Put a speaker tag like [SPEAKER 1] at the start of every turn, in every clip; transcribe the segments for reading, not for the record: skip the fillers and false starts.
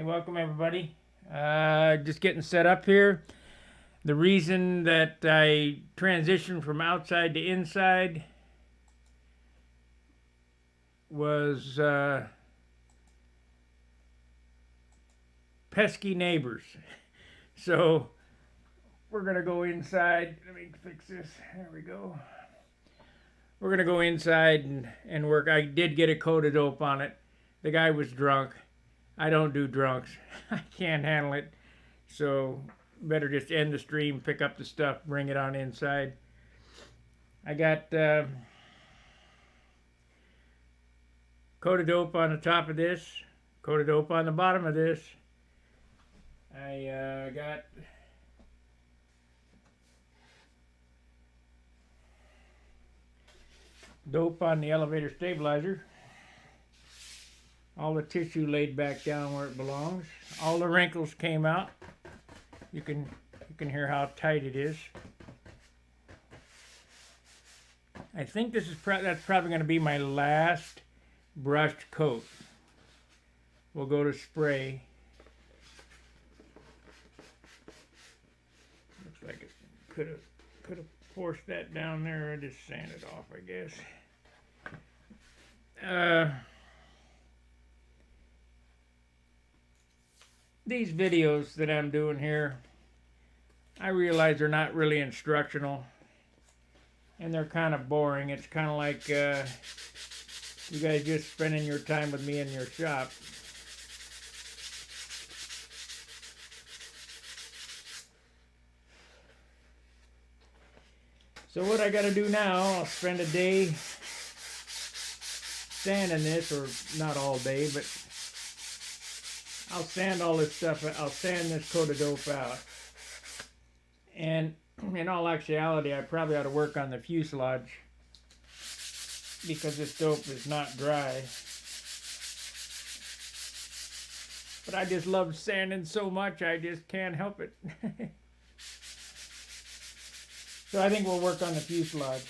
[SPEAKER 1] Welcome everybody. Just getting set up here. The reason that I transitioned from outside to inside was pesky neighbors. So we're gonna go inside. Let me fix this. There we go. We're gonna go inside and work. I did get a coat of dope on it. The guy was drunk. I don't do drunks. I can't handle it. So better just end the stream, pick up the stuff, bring it on inside. I got coat of dope on the top of this, coat of dope on the bottom of this. I got dope on the elevator stabilizer. All the tissue laid back down where it belongs. All the wrinkles came out. You can hear how tight it is. I think this is that's probably going to be my last brushed coat. We'll go to spray. Looks like it could have forced that down there. I just sanded it off, I guess. These videos that I'm doing here, I realize they're not really instructional and they're kind of boring. It's kind of like you guys just spending your time with me in your shop. So what I got to do now, I'll spend a day sanding this, or not all day, but I'll sand all this stuff. I'll sand this coat of dope out. And in all actuality, I probably ought to work on the fuselage because this dope is not dry. But I just love sanding so much, I just can't help it. So I think we'll work on the fuselage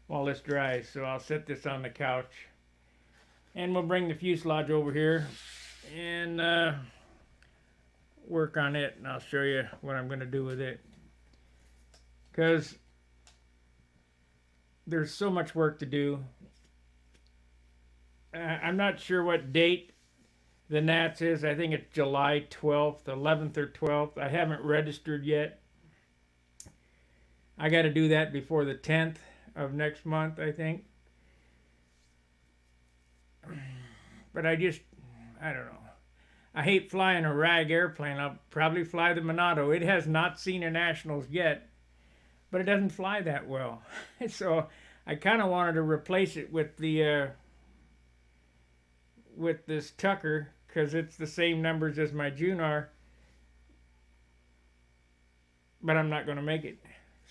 [SPEAKER 1] while this dries. So I'll set this on the couch. And we'll bring the fuselage over here and work on it, and I'll show you what I'm going to do with it. Because there's so much work to do. I'm not sure what date the Nats is. I think it's July 12th, 11th or 12th. I haven't registered yet. I got to do that before the 10th of next month, I think. But I don't know. I hate flying a rag airplane. I'll probably fly the Monado. It has not seen a Nationals yet, but it doesn't fly that well. So I kind of wanted to replace it with the with this Tucker, because it's the same numbers as my Junar, but I'm not going to make it.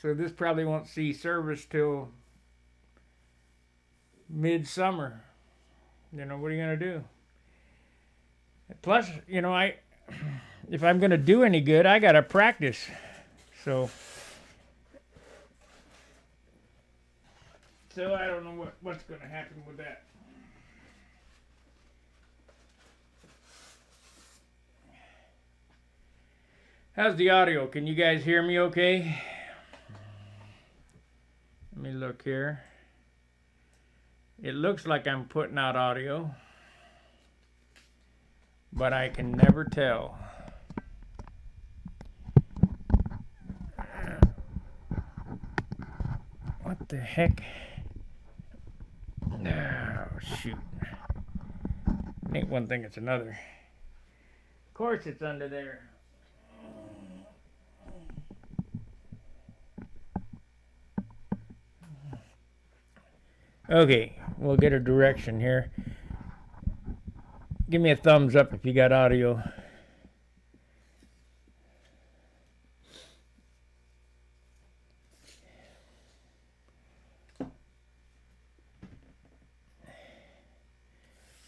[SPEAKER 1] So this probably won't see service till midsummer. You know, what are you going to do? Plus, you know, if I'm going to do any good, I got to practice. So I don't know what's going to happen with that. How's the audio? Can you guys hear me okay? Let me look here. It looks like I'm putting out audio, but I can never tell. What the heck? Oh, shoot. It ain't one thing, it's another. Of course it's under there. Okay, we'll get a direction here. Give me a thumbs up if you got audio.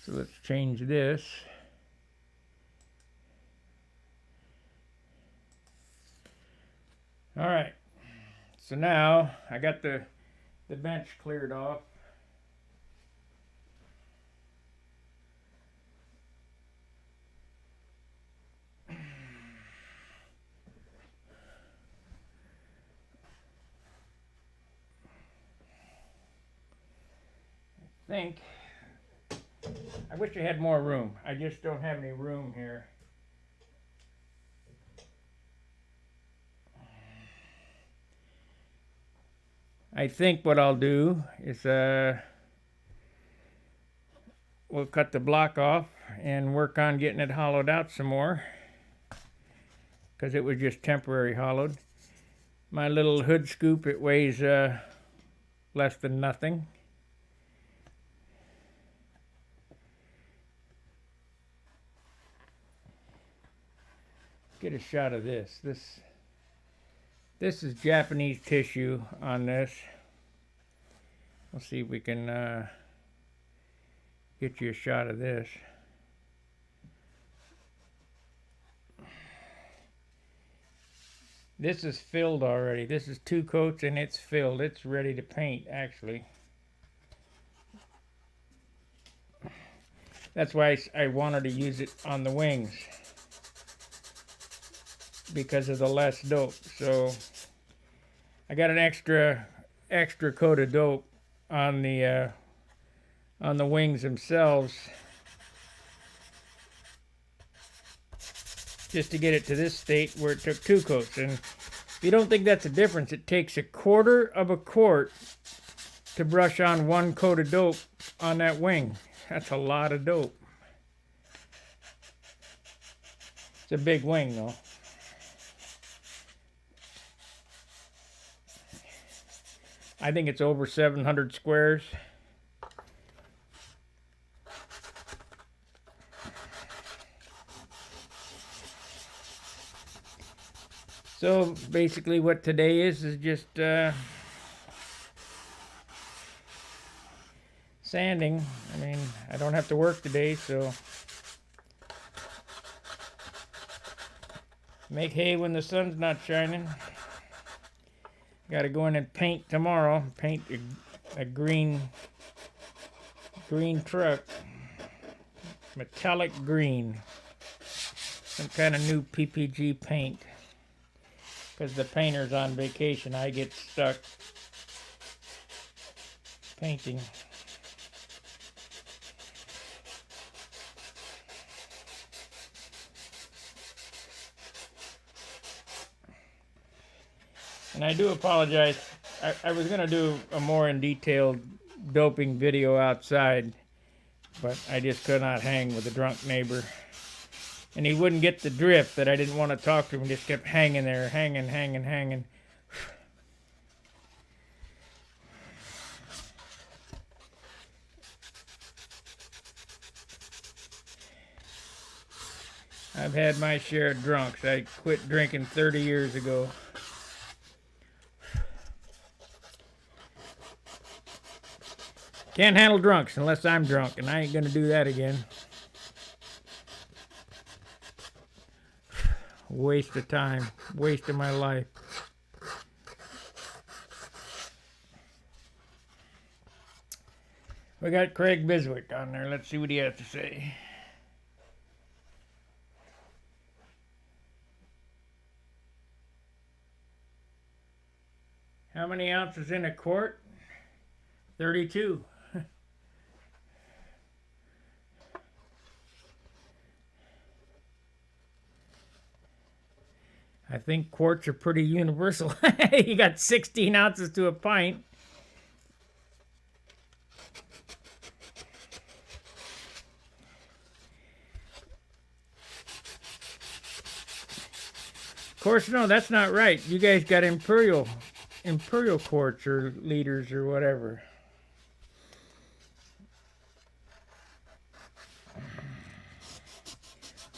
[SPEAKER 1] So let's change this. All right. So now I got the the bench cleared off. think, I wish I had more room. I just don't have any room here. I think what I'll do is we'll cut the block off and work on getting it hollowed out some more, because it was just temporary hollowed. My little hood scoop, it weighs less than nothing. Get a shot of this. This is Japanese tissue on this. We'll see if we can get you a shot of this. This is filled already. This is 2 coats and it's filled. It's ready to paint, actually. That's why I wanted to use it on the wings, because of the less dope. So I got an extra coat of dope on the wings themselves, just to get it to this state where it took 2 coats. And if you don't think that's a difference, it takes 1/4 of a quart to brush on 1 coat of dope on that wing. That's a lot of dope. It's a big wing though. I think it's over 700 squares. So basically what today is just sanding. I mean, I don't have to work today, so make hay when the sun's not shining. Got to go in and paint tomorrow. Paint a green truck, metallic green, some kind of new PPG paint. Because the painter's on vacation, I get stuck painting. And I do apologize. I was going to do a more in detailed doping video outside, but I just could not hang with a drunk neighbor. And he wouldn't get the drift that I didn't want to talk to him. He just kept hanging there, hanging. I've had my share of drunks. I quit drinking 30 years ago. Can't handle drunks unless I'm drunk, and I ain't gonna do that again. Waste of time, waste of my life. We got Craig Biswick on there. Let's see what he has to say. How many ounces in a quart? 32. I think quarts are pretty universal. You got 16 ounces to a pint. Of course, no, that's not right. You guys got imperial quarts or liters or whatever.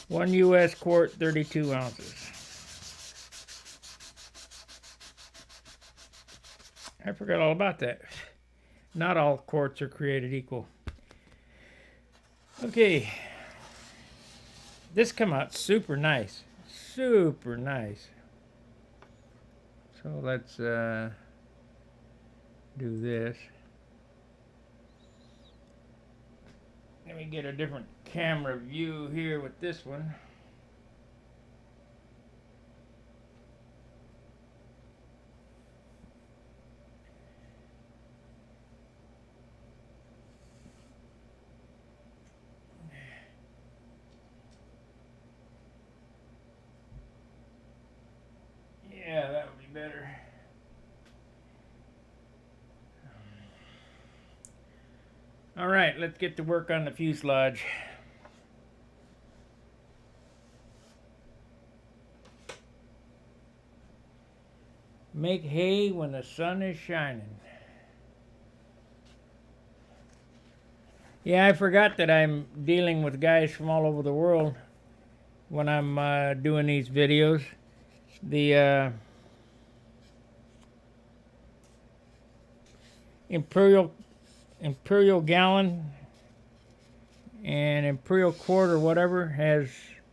[SPEAKER 1] One U.S. quart, 32 ounces. I forgot all about that. Not all quarts are created equal. Okay. This come out super nice. Super nice. So let's do this. Let me get a different camera view here with this one. better. All right, let's get to work on the fuselage. Make hay when the sun is shining. Yeah, I forgot that I'm dealing with guys from all over the world when I'm doing these videos. The imperial gallon and imperial quart or whatever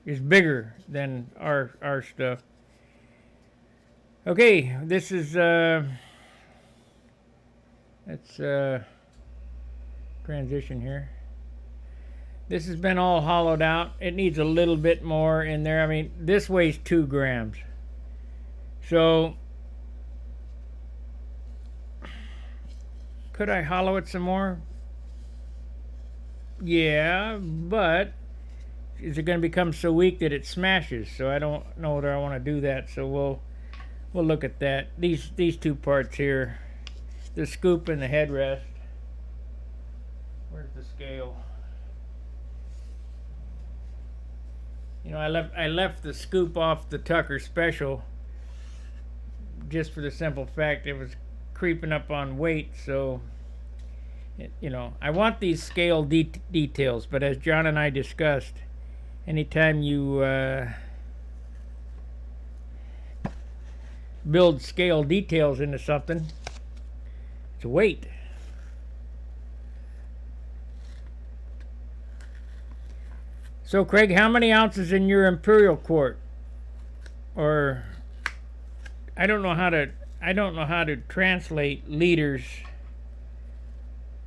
[SPEAKER 1] is bigger than our stuff. Okay, this is let's transition here. This has been all hollowed out. It needs a little bit more in there. I mean, this weighs 2 grams. So could I hollow it some more? Yeah, but is it going to become so weak that it smashes? So I don't know whether I want to do that. So we'll look at that. These two parts here, the scoop and the headrest. Where's the scale? You know, I left the scoop off the Tucker Special just for the simple fact it was creeping up on weight. So you know, I want these scale details, but as John and I discussed, anytime you build scale details into something, it's weight. So Craig, how many ounces in your imperial quart? Or I don't know how to translate liters.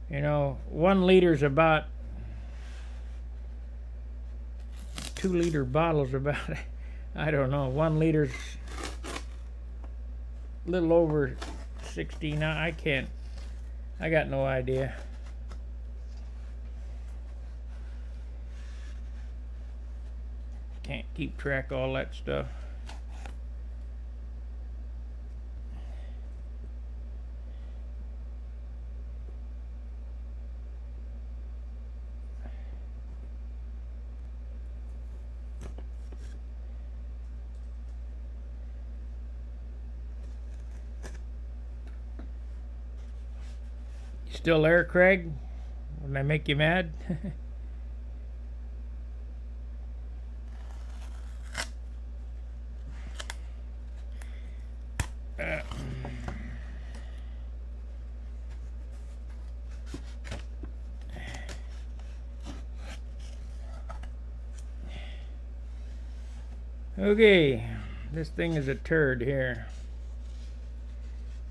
[SPEAKER 1] You know, 1 liter is about 2-liter bottles about, I don't know, 1 liter's a little over 60 now. I got no idea. Can't keep track of all that stuff. Still there, Craig? Did I make you mad? Okay, this thing is a turd here.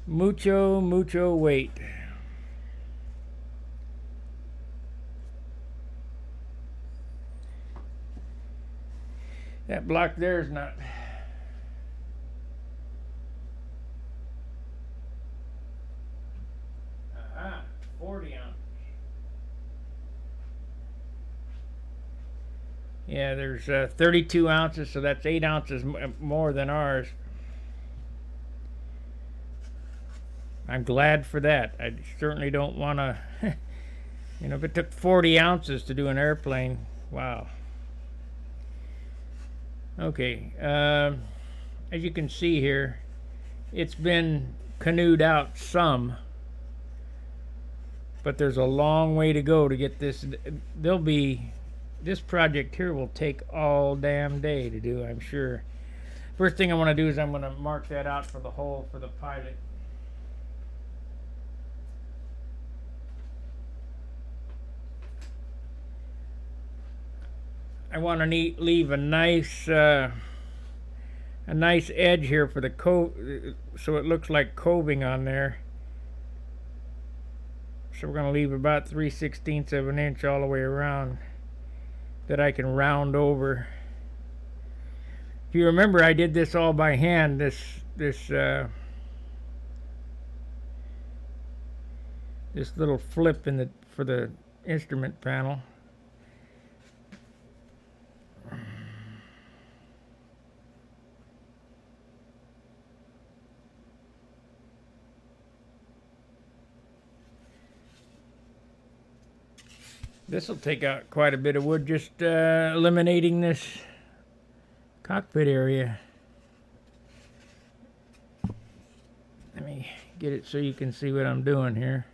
[SPEAKER 1] Mucho weight. That block there is not. 40 ounces. Yeah, there's 32 ounces, so that's 8 ounces more than ours. I'm glad for that. I certainly don't want to, you know, if it took 40 ounces to do an airplane, wow. Okay, as you can see here, it's been canoed out some, but there's a long way to go to get this. This project here will take all damn day to do, I'm sure. First thing I want to do is I'm going to mark that out for the hole for the pilot. I want to leave a nice edge here for the so it looks like coving on there. So we're going to leave about 3/16 of an inch all the way around that I can round over. If you remember, I did this all by hand. This little flip for the instrument panel. This will take out quite a bit of wood, just eliminating this cockpit area. Let me get it so you can see what I'm doing here.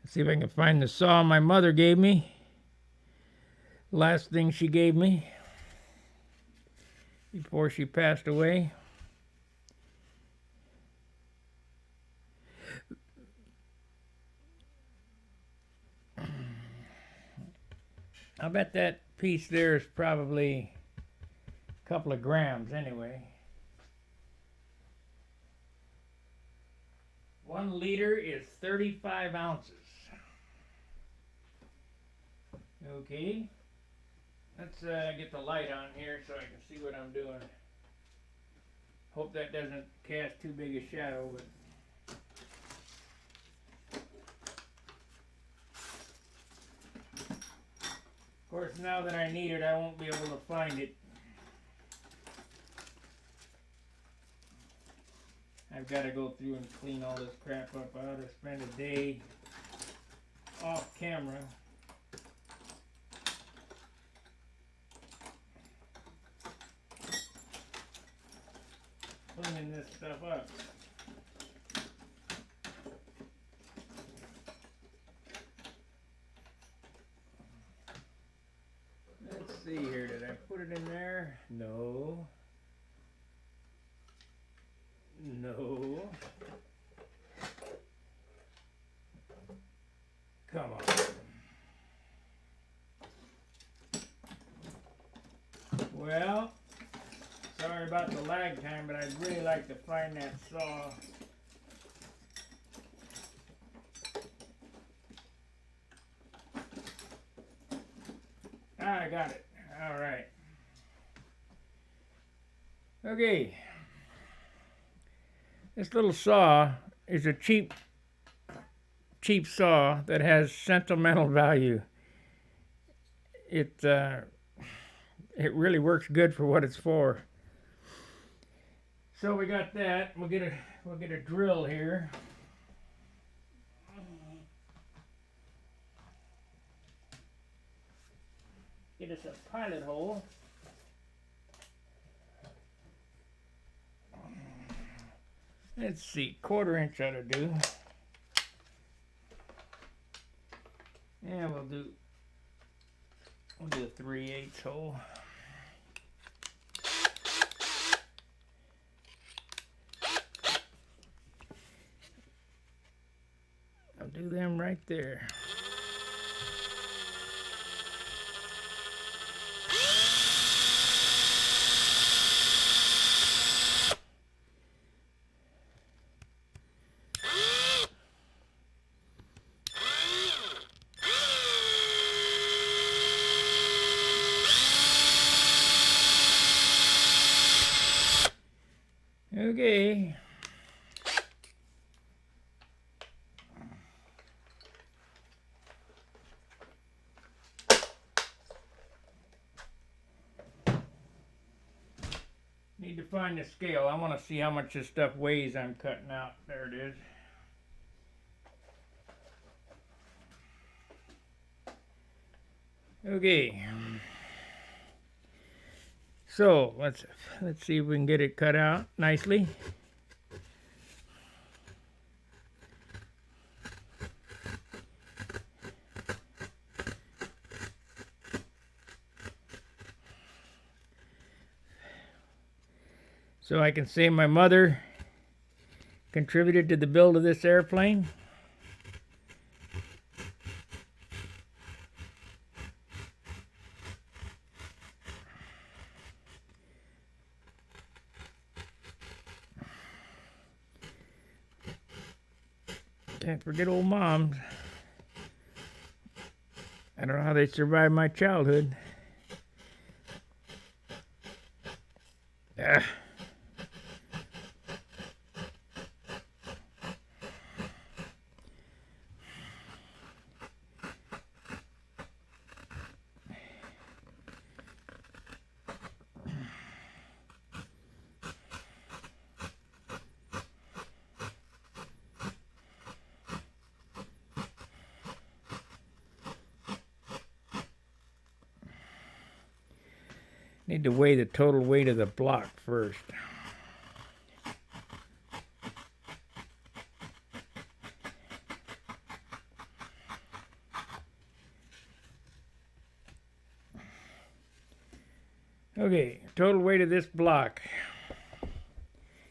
[SPEAKER 1] Let's see if I can find the saw my mother gave me. Last thing she gave me before she passed away. I bet that piece there is probably a couple of grams anyway. 1 liter is 35 ounces. Okay. Let's get the light on here so I can see what I'm doing. Hope that doesn't cast too big a shadow, but of course, now that I need it, I won't be able to find it. I've got to go through and clean all this crap up. I ought to spend a day off camera cleaning this stuff up. Let's see here, did I put it in there? No. No. Come on. Well, sorry about the lag time, but I'd really like to find that saw. I got it. All right. Okay. This little saw is a cheap saw that has sentimental value. It really works good for what it's for. So we got that. We'll get a drill here. Get us a pilot hole. Let's see, 1/4 inch ought to do. Yeah, we'll do a 3/8 hole. I'll do them right there. Okay. Need to find the scale. I want to see how much this stuff weighs I'm cutting out. There it is. Okay. So let's see if we can get it cut out nicely. So I can say my mother contributed to the build of this airplane. Can't forget old moms. I don't know how they survived my childhood. Ah. Need to weigh the total weight of the block first. Okay, total weight of this block.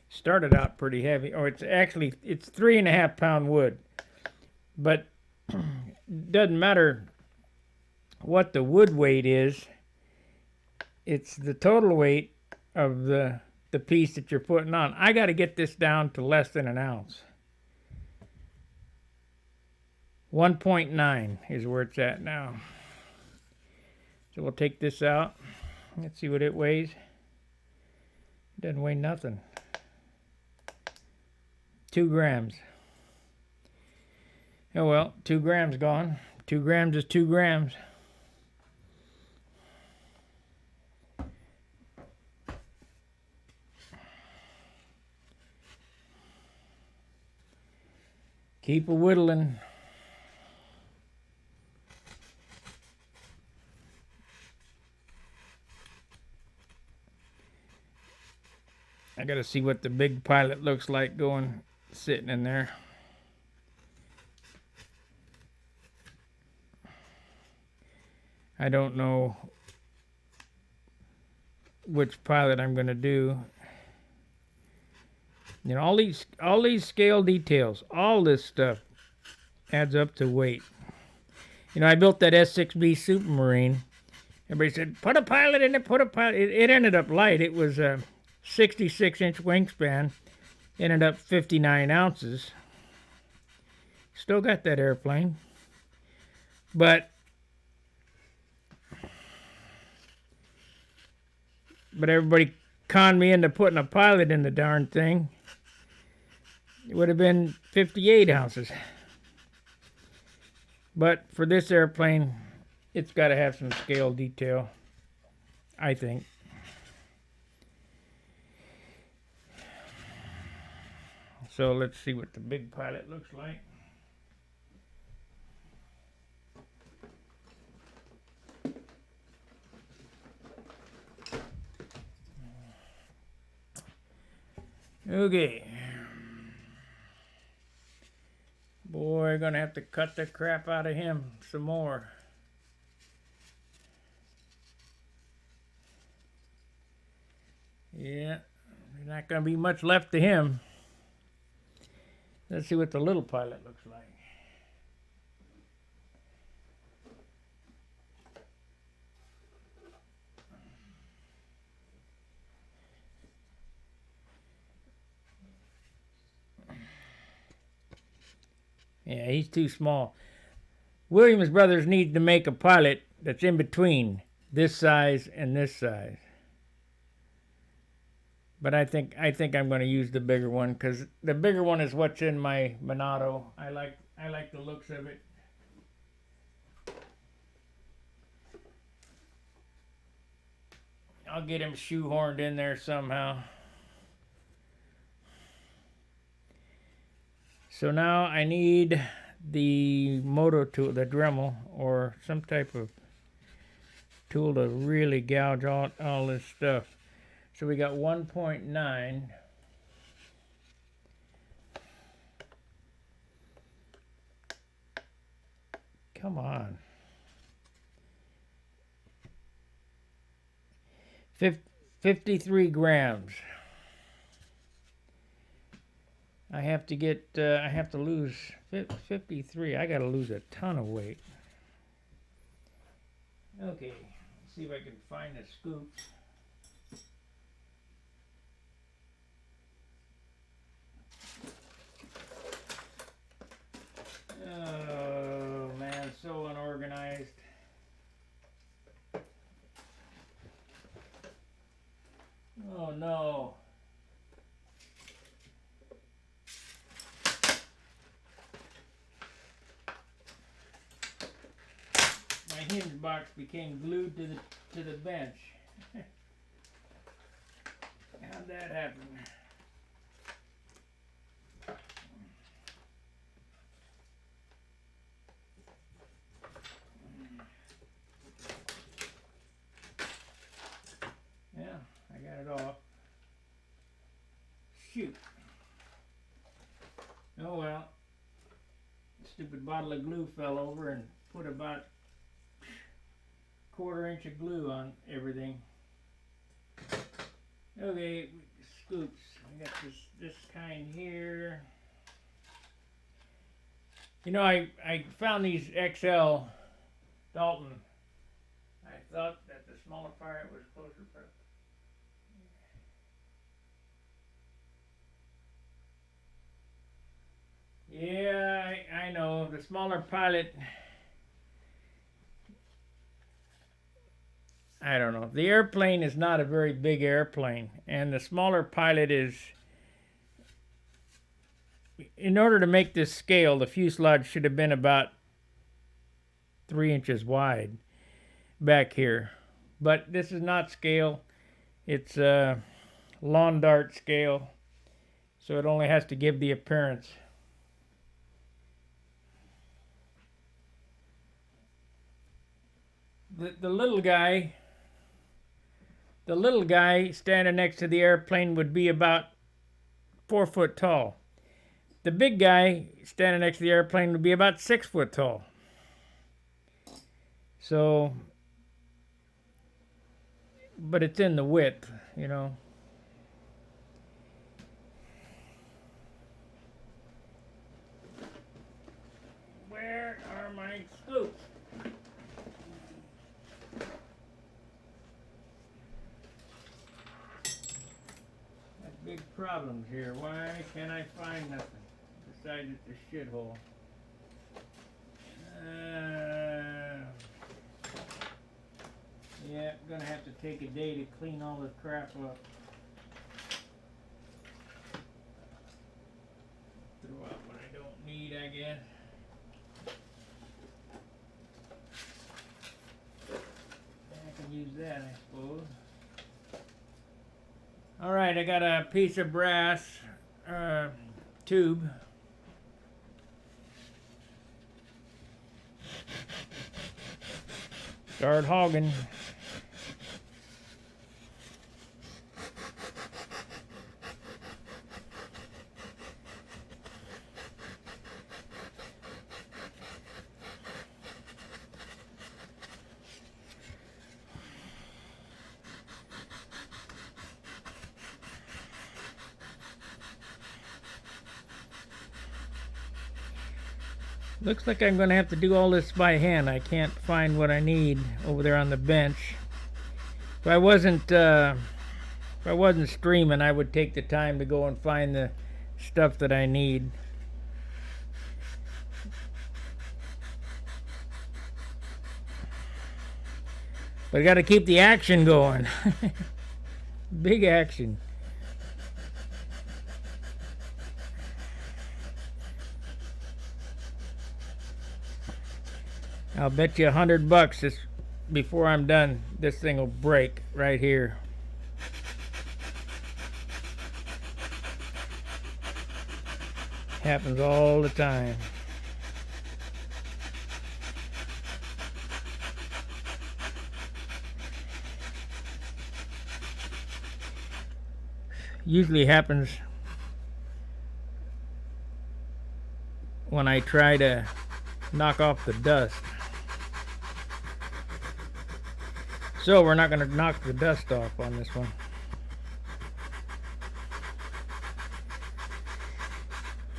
[SPEAKER 1] Started out pretty heavy. Oh, it's 3.5 pound wood. But doesn't matter what the wood weight is. It's the total weight of the piece that you're putting on. I got to get this down to less than an ounce. 1.9 is where it's at now. So we'll take this out. Let's see what it weighs. It doesn't weigh nothing. 2 grams. Oh well, 2 grams gone. 2 grams is 2 grams. Keep a whittling. I gotta see what the big pilot looks like sitting in there. I don't know which pilot I'm gonna do. You know, all these scale details, all this stuff adds up to weight. You know, I built that S6B Supermarine. Everybody said, put a pilot in it, put a pilot. It ended up light. It was a 66-inch wingspan. Ended up 59 ounces. Still got that airplane. But everybody conned me into putting a pilot in the darn thing. It would have been 58 ounces. But for this airplane, it's got to have some scale detail, I think. So let's see what the big pilot looks like. Okay. Boy, gonna have to cut the crap out of him some more. Yeah, there's not gonna be much left to him. Let's see what the little pilot looks like. Yeah, he's too small. Williams Brothers need to make a pilot that's in between this size and this size. But I think I'm going to use the bigger one because the bigger one is what's in my Monado. I like the looks of it. I'll get him shoehorned in there somehow. So now I need the moto tool, the Dremel, or some type of tool to really gouge out all this stuff. So we got 1.9. Come on. 53 grams. I have to lose 53. I got to lose a ton of weight. Okay, let's see if I can find the scoops. Oh man, so unorganized. Oh no. My hinge box became glued to the bench. How'd that happen? shoot. Oh well. Stupid bottle of glue fell over and put about a 1/4 inch of glue on everything. Okay, scoops. I got this kind here. You know, I found these XL Dalton. I thought that the smaller part was closer, but yeah, I know the smaller pilot. I don't know. The airplane is not a very big airplane, and the smaller pilot is. In order to make this scale, the fuselage should have been about 3 inches wide back here. But this is not scale. It's a lawn dart scale, so it only has to give the appearance. The little guy standing next to the airplane would be about 4 foot tall. The big guy standing next to the airplane would be about 6 foot tall. So, but it's in the width, you know. Where are my scoops? That's big problems here. Why can't I find nothing? Besides it's a shithole. Yeah, I'm gonna have to take a day to clean all this crap up. Throw out what I don't need, I guess. I can use that, I suppose. Alright, I got a piece of brass tube. Start hogging. Looks like I'm going to have to do all this by hand. I can't find what I need over there on the bench. If I wasn't streaming, I would take the time to go and find the stuff that I need. But I got to keep the action going. Big action. I'll bet you $100 this before I'm done. This thing will break right here. Happens all the time. Usually happens when I try to knock off the dust. So we're not going to knock the dust off on this one.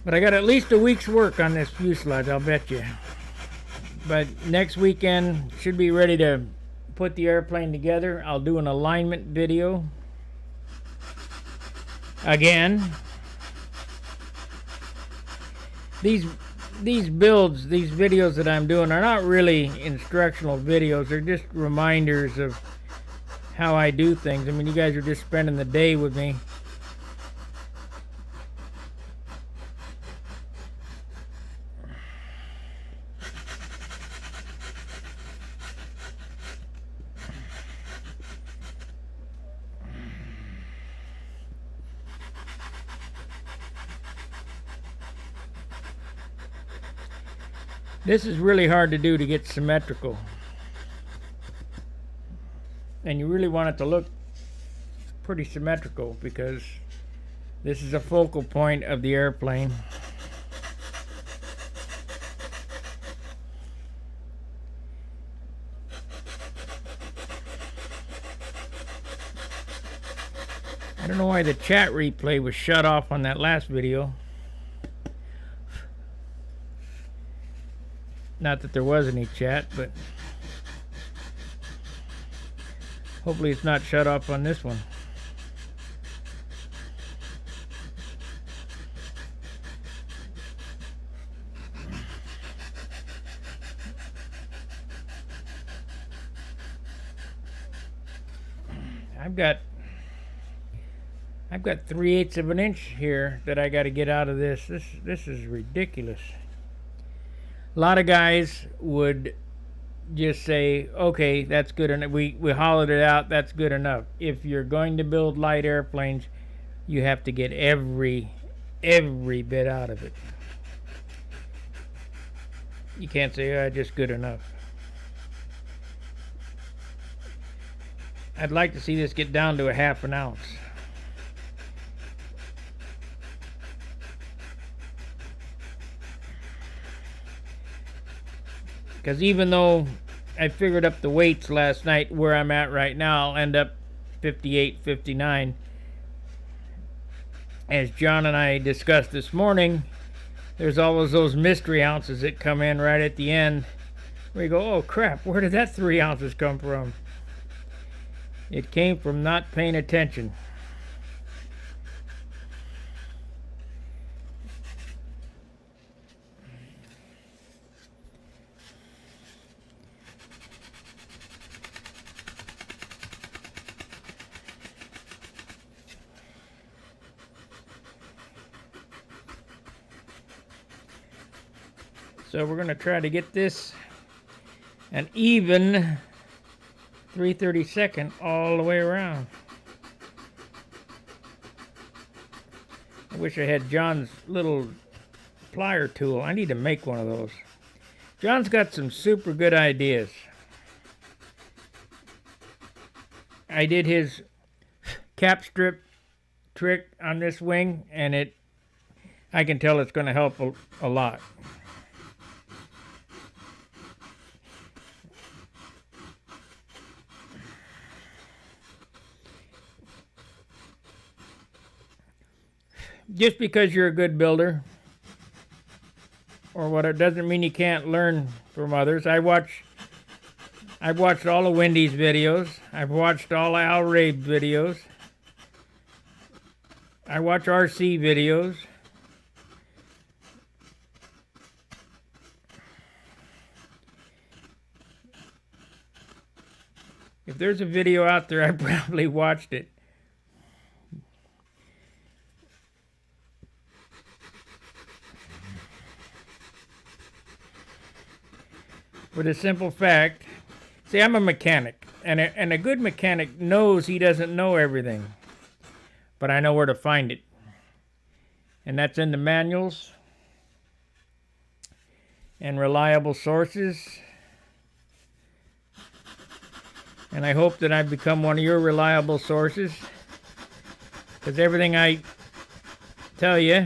[SPEAKER 1] But I got at least a week's work on this fuselage, I'll bet you. But next weekend should be ready to put the airplane together. I'll do an alignment video. Again. These builds, these videos that I'm doing are not really instructional videos. They're just reminders of how I do things. I mean, you guys are just spending the day with me. This is really hard to do to get symmetrical. And you really want it to look pretty symmetrical because This is a focal point of the airplane. I don't know why the chat replay was shut off on that last video. Not that there was any chat, but hopefully it's not shut off on this one. I've got 3/8 of an inch here that I got to get out of this. This is ridiculous. A lot of guys would just say, okay, that's good enough. We hollowed it out, that's good enough. If you're going to build light airplanes, you have to get every bit out of it. You can't say, just good enough. I'd like to see this get down to 1/2 ounce. Because even though I figured up the weights last night, where I'm at right now, I'll end up 58, 59. As John and I discussed this morning, there's always those mystery ounces that come in right at the end, where you go, oh crap, where did that 3 ounces come from? It came from not paying attention. So we're going to try to get this an even 3/32 all the way around. I wish I had John's little plier tool. I need to make one of those. John's got some super good ideas. I did his cap strip trick on this wing, and I can tell it's going to help a lot. Just because you're a good builder or whatever doesn't mean you can't learn from others. I've watched all of Wendy's videos. I've watched all of Al Rabe's videos. I watch RC videos. If there's a video out there, I probably watched it. For the simple fact, see, I'm a mechanic, and a good mechanic knows he doesn't know everything, but I know where to find it, and that's in the manuals and reliable sources, and I hope that I've become one of your reliable sources, because everything I tell you,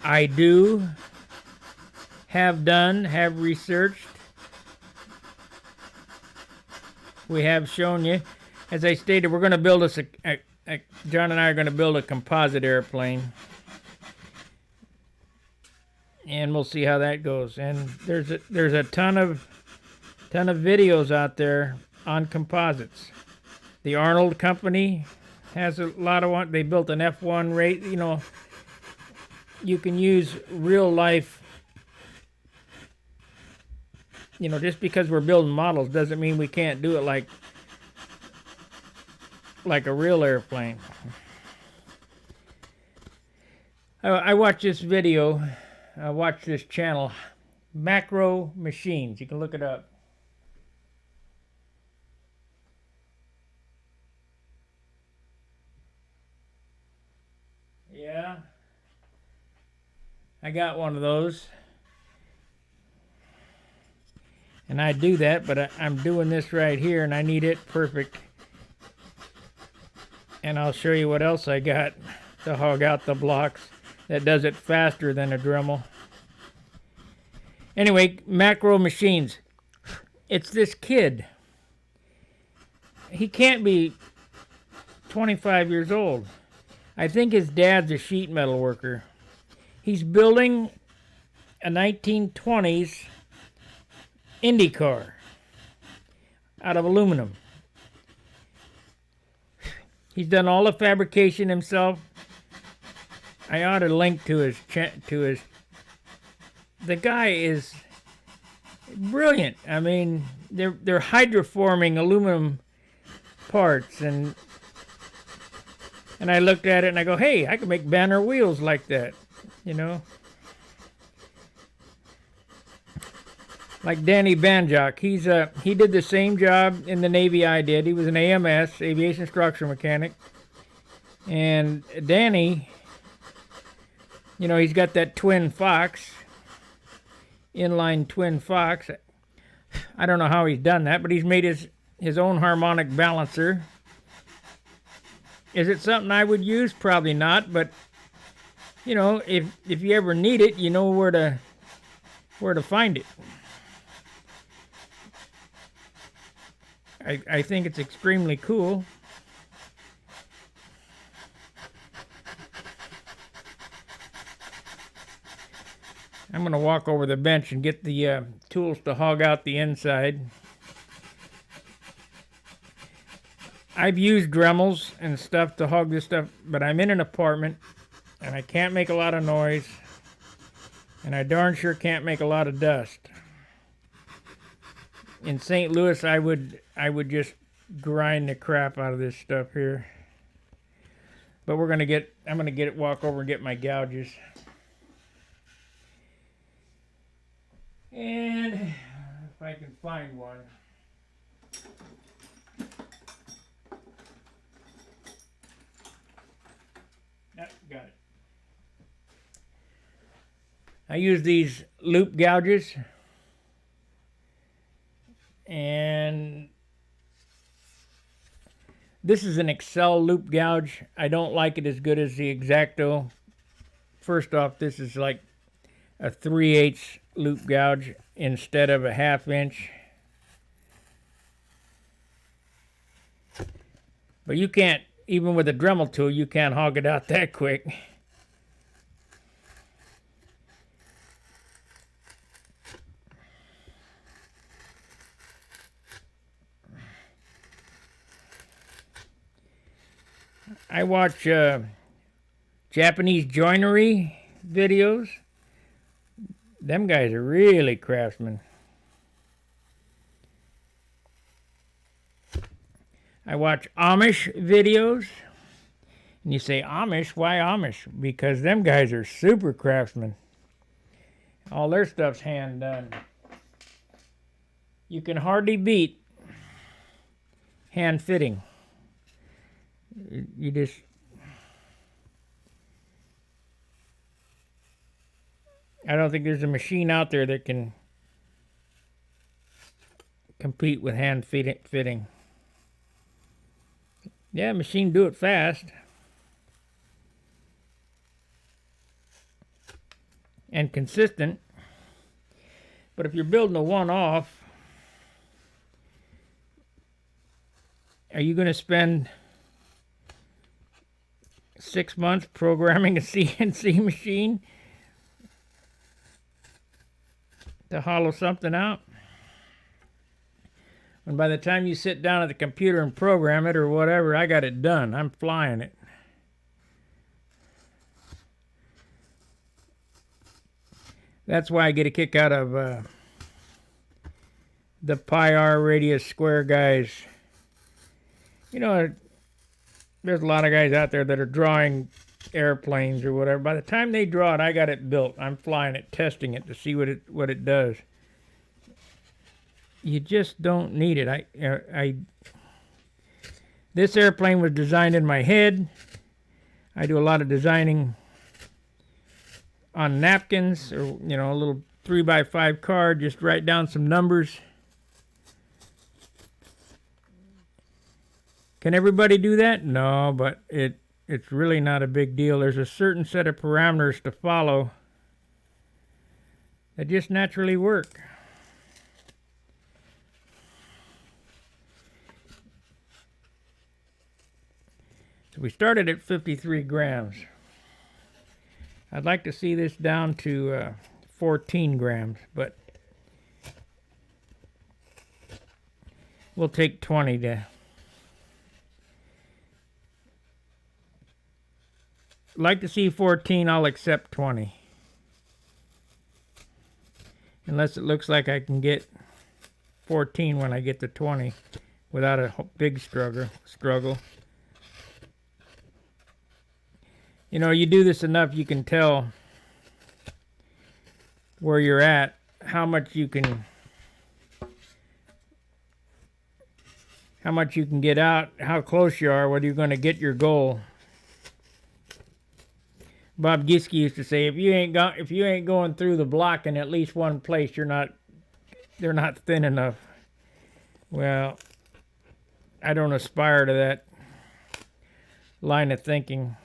[SPEAKER 1] I do, have done, have researched. We have shown you. As I stated, we're going to build John and I are going to build a composite airplane. And we'll see how that goes. And there's a ton of videos out there on composites. The Arnold Company has a lot of one. They built an F1 rate. You know, you can use real life. You know, just because we're building models doesn't mean we can't do it like a real airplane. I watched this video. I watched this channel, Macro Machines. You can look it up. Yeah. I got one of those. And I do that, but I'm doing this right here, and I need it perfect. And I'll show you what else I got to hog out the blocks that does it faster than a Dremel. Anyway, macro machines. It's this kid. He can't be 25 years old. I think his dad's a sheet metal worker. He's building a 1920s Indy car out of aluminum. He's done all the fabrication himself. I ought to link to his. The guy is brilliant. I mean, they're hydroforming aluminum parts, and I looked at it and I go, hey, I could make banner wheels like that, you know. Like Danny Banjock, he did the same job in the Navy I did. He was an AMS, aviation structure mechanic, and Danny, you know, he's got that twin Fox, inline twin Fox. I don't know how he's done that, but he's made his own harmonic balancer. Is it something I would use? Probably not, but you know, if you ever need it, you know where to find it. I think it's extremely cool. I'm going to walk over the bench and get the tools to hog out the inside. I've used Dremels and stuff to hog this stuff, but I'm in an apartment and I can't make a lot of noise, and I darn sure can't make a lot of dust. In St. Louis, I would just grind the crap out of this stuff here. But I'm gonna walk over and get my gouges. And if I can find one. Got it. I use these loop gouges, and this is an Excel loop gouge. I don't like it as good as the X-Acto. First off, this is like a 3/8 loop gouge instead of a 1/2 inch. But you can't, even with a Dremel tool, you can't hog it out that quick. I watch Japanese joinery videos. Them guys are really craftsmen. I watch Amish videos. And you say, Amish? Why Amish? Because them guys are super craftsmen. All their stuff's hand done. You can hardly beat hand fitting. You just... I don't think there's a machine out there that can compete with hand fitting. Yeah, machine do it fast. And consistent. But if you're building a one-off, are you going to spend 6 months programming a CNC machine to hollow something out? And by the time you sit down at the computer and program it or whatever, I got it done. I'm flying it. That's why I get a kick out of the pi r radius square guys. You know, there's a lot of guys out there that are drawing airplanes or whatever. By the time they draw it, I got it built. I'm flying it, testing it to see what it does. You just don't need it. This airplane was designed in my head. I do a lot of designing on napkins, or a little 3x5 card. Just write down some numbers. Can everybody do that? No, but it's really not a big deal. There's a certain set of parameters to follow that just naturally work. So we started at 53 grams. I'd like to see this down to 14 grams, but we'll take 20 to. Like to see 14, I'll accept 20. Unless it looks like I can get 14 when I get to 20 without a big struggle. You know, you do this enough, you can tell where you're at, how much you can get out, how close you are, whether you're going to get your goal. Bob Giske used to say, if you ain't going through the block in at least one place, they're not thin enough. Well, I don't aspire to that line of thinking.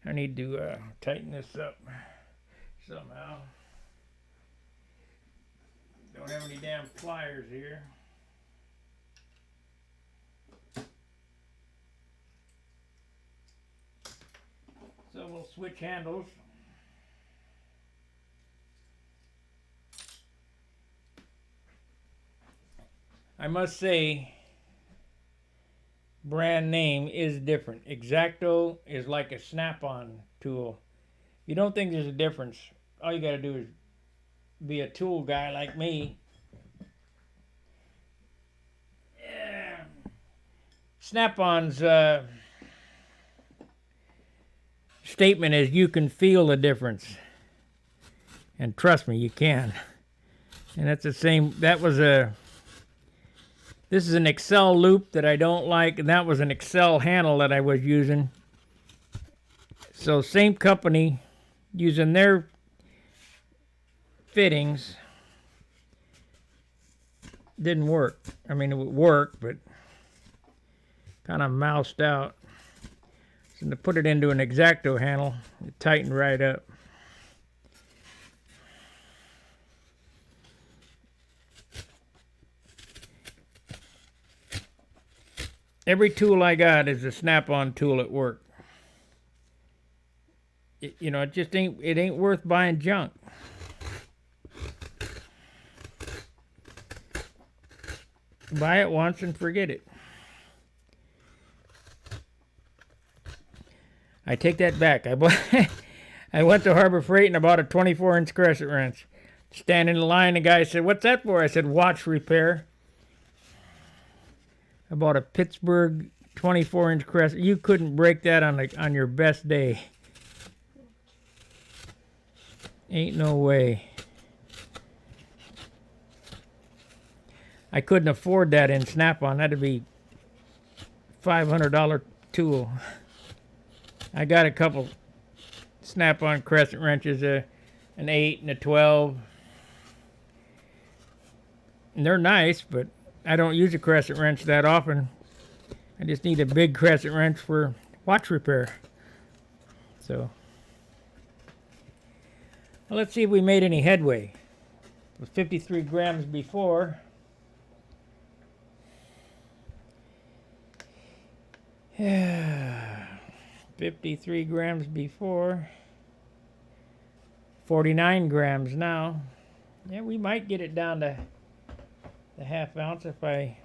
[SPEAKER 1] I need to tighten this up somehow. Don't have any damn pliers here. So we'll switch handles. I must say, brand name is different. X-Acto is like a snap-on tool. You don't think there's a difference, all you got to do is be a tool guy like me. Yeah. Snap-on's statement is you can feel the difference. And trust me, you can. And that's the same, this is an Excel loop that I don't like, and that was an Excel handle that I was using. So same company, using their fittings, didn't work. I mean, it would work, but kind of moused out. So to put it into an X-Acto handle, it tightened right up. Every tool I got is a snap-on tool at work. It just ain't worth buying junk. Buy it once and forget it. I take that back. I went to Harbor Freight and I bought a 24-inch crescent wrench. Standing in line, the guy said, "What's that for?" I said, "Watch repair." I bought a Pittsburgh 24-inch crescent. You couldn't break that on your best day. Ain't no way. I couldn't afford that in Snap-on. That'd be $500 tool. I got a couple Snap-on crescent wrenches, an 8 and a 12. And they're nice, but I don't use a crescent wrench that often. I just need a big crescent wrench for watch repair. So, well, let's see if we made any headway. It was 53 grams before. Yeah, 53 grams before. 49 grams now. Yeah, we might get it down to the half ounce if I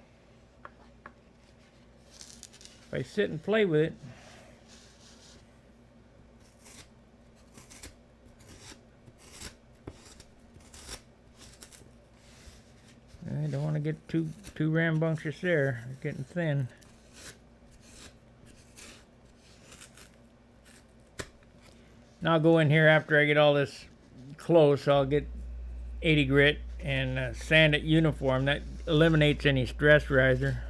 [SPEAKER 1] sit and play with it. I don't want to get too rambunctious there. It's getting thin. Now I'll go in here after I get all this close. I'll get 80 grit and sand it uniform. That eliminates any stress riser.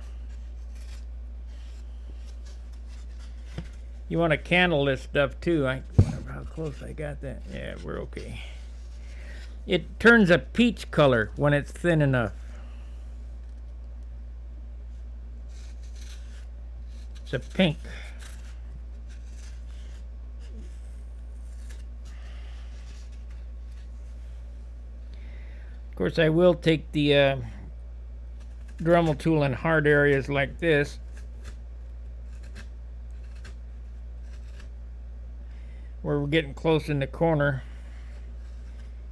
[SPEAKER 1] You want to candle this stuff too. I wonder how close I got that. Yeah, we're okay. It turns a peach color when it's thin enough. It's a pink. Of course, I will take the Dremel tool in hard areas like this, where we're getting close in the corner,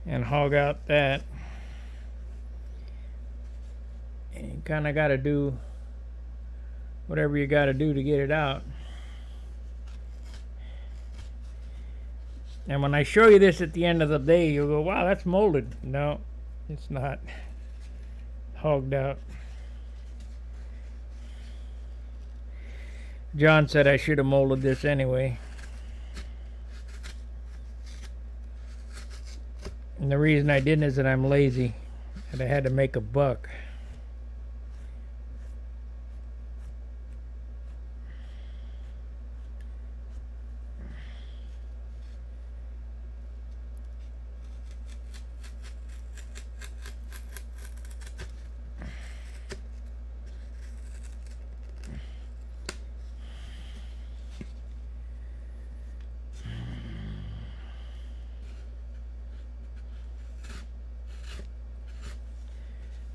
[SPEAKER 1] and hog out that. And you kind of got to do whatever you got to do to get it out. And when I show you this at the end of the day, you'll go, wow, that's molded. No, it's not. Hogged out. John said I should have molded this anyway. And the reason I didn't is that I'm lazy, and I had to make a buck.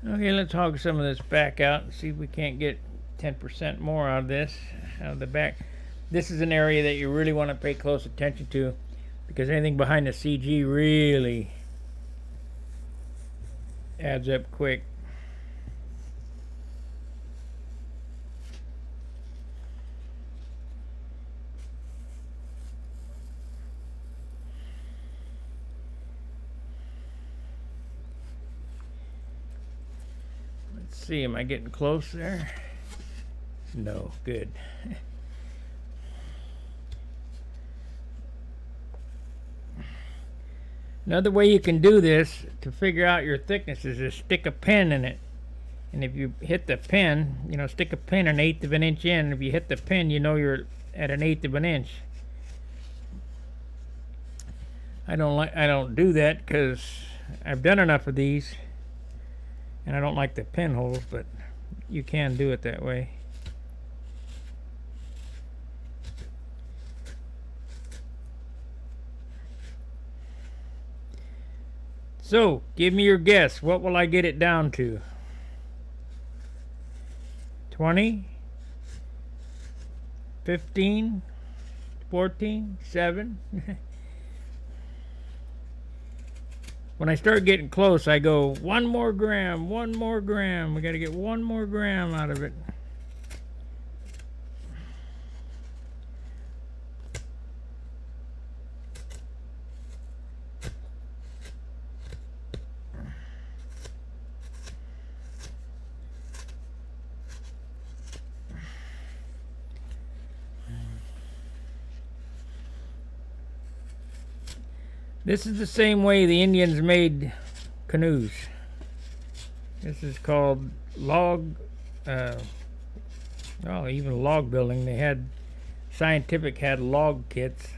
[SPEAKER 1] Okay, let's hog some of this back out and see if we can't get 10% more out of this, out of the back. This is an area that you really want to pay close attention to, because anything behind the CG really adds up quick. Let's see, am I getting close there? No, good. Another way you can do this to figure out your thicknesses is stick a pin in it. And if you hit the pin, you know, stick a pin 1/8 of an inch in. If you hit the pin, you know you're at 1/8 of an inch. I don't do that because I've done enough of these, and I don't like the pinholes, but you can do it that way. So, give me your guess. What will I get it down to? 20? 15? 14? 7? When I start getting close, I go, 1 more gram, 1 more gram. We got to get 1 more gram out of it. This is the same way the Indians made canoes. This is called log, even log building. They had, Scientific had log kits.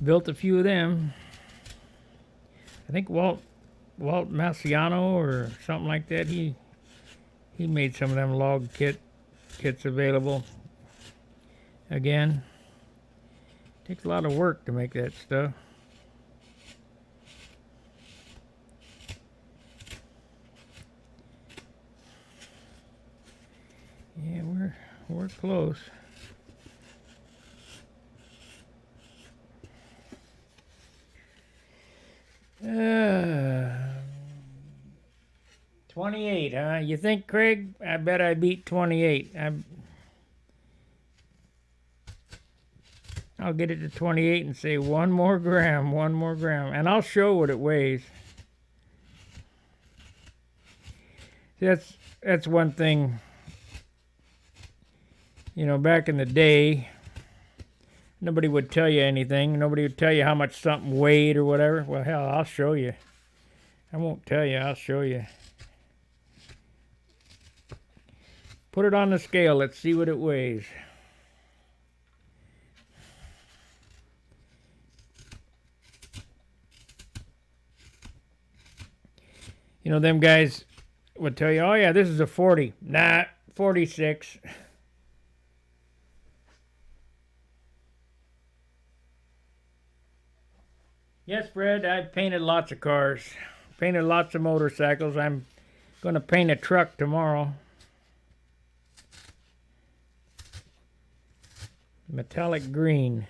[SPEAKER 1] Built a few of them. I think Walt Massiano or something like that, he made some of them log kits available. Again, takes a lot of work to make that stuff. Yeah, we're close. Uh, 28, huh? You think, Craig? I bet I beat 28. I'll get it to 28 and say 1 more gram, 1 more gram. And I'll show what it weighs. See, that's one thing. You know, back in the day, nobody would tell you anything. Nobody would tell you how much something weighed or whatever. Well, hell, I'll show you. I won't tell you, I'll show you. Put it on the scale. Let's see what it weighs. You know, them guys would tell you, oh yeah, this is a 40. Nah, 46. Yes, Fred, I've painted lots of cars. Painted lots of motorcycles. I'm going to paint a truck tomorrow. Metallic green.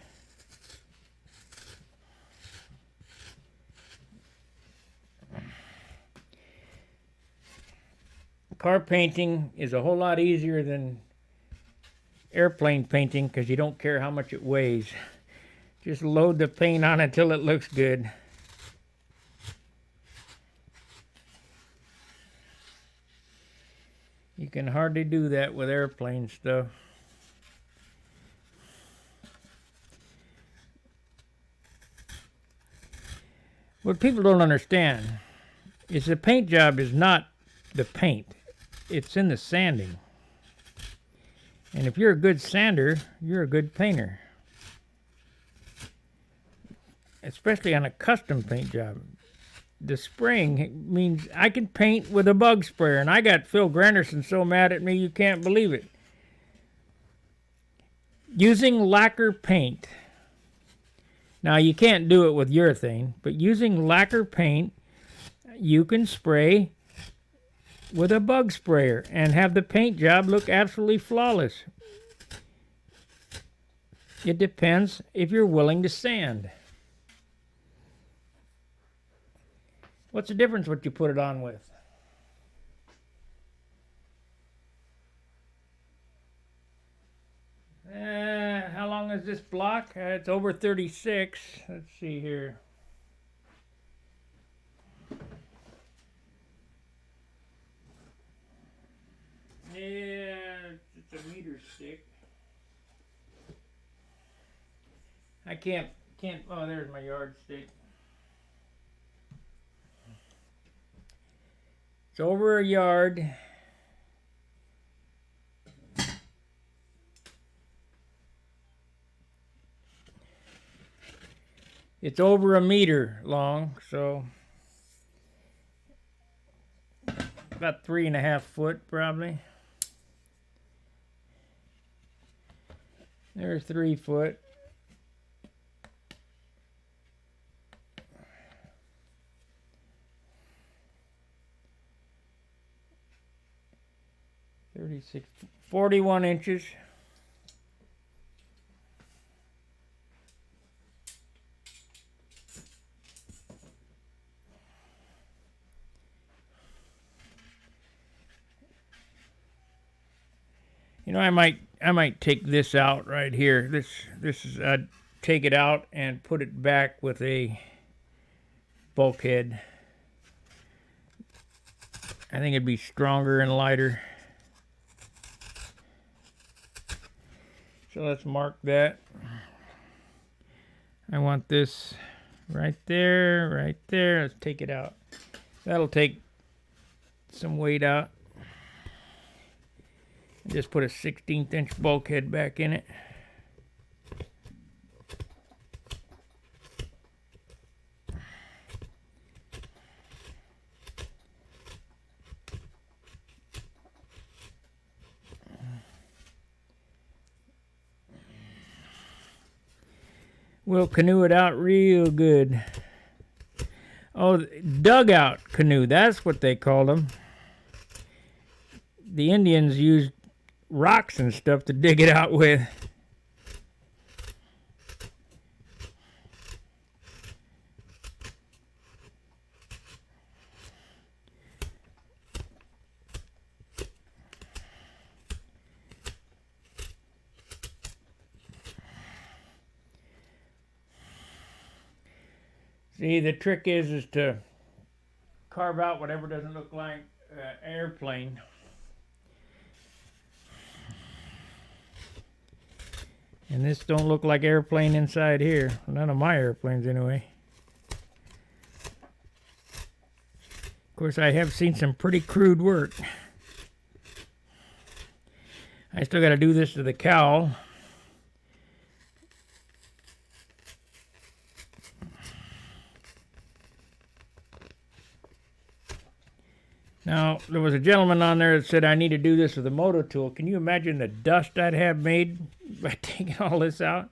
[SPEAKER 1] Car painting is a whole lot easier than airplane painting because you don't care how much it weighs. Just load the paint on until it looks good. You can hardly do that with airplane stuff. What people don't understand is the paint job is not the paint. It's in the sanding. And if you're a good sander, you're a good painter. Especially on a custom paint job. The spraying means I can paint with a bug sprayer, and I got Phil Granderson so mad at me you can't believe it. Using lacquer paint. Now you can't do it with urethane, but using lacquer paint, you can spray with a bug sprayer and have the paint job look absolutely flawless. It depends if you're willing to sand. What's the difference what you put it on with? How long is this block? It's over 36. Let's see here. Yeah, it's a meter stick. I can't, oh, there's my yardstick. It's over a yard. It's over a meter long, so about 3.5 foot probably. There's 3 foot. $36, 41 inches. You know, I might take this out right here. This is I'd take it out and put it back with a bulkhead. I think it'd be stronger and lighter. So let's mark that. I want this right there, right there. Let's take it out. That'll take some weight out. Just put a 16th inch bulkhead back in it. We'll canoe it out real good. Oh, dugout canoe, that's what they call them. The Indians used rocks and stuff to dig it out with. See, the trick is to carve out whatever doesn't look like airplane. And this don't look like airplane inside here. None of my airplanes anyway. Of course, I have seen some pretty crude work. I still got to do this to the cowl. Now, there was a gentleman on there that said I need to do this with a moto tool. Can you imagine the dust I'd have made by taking all this out?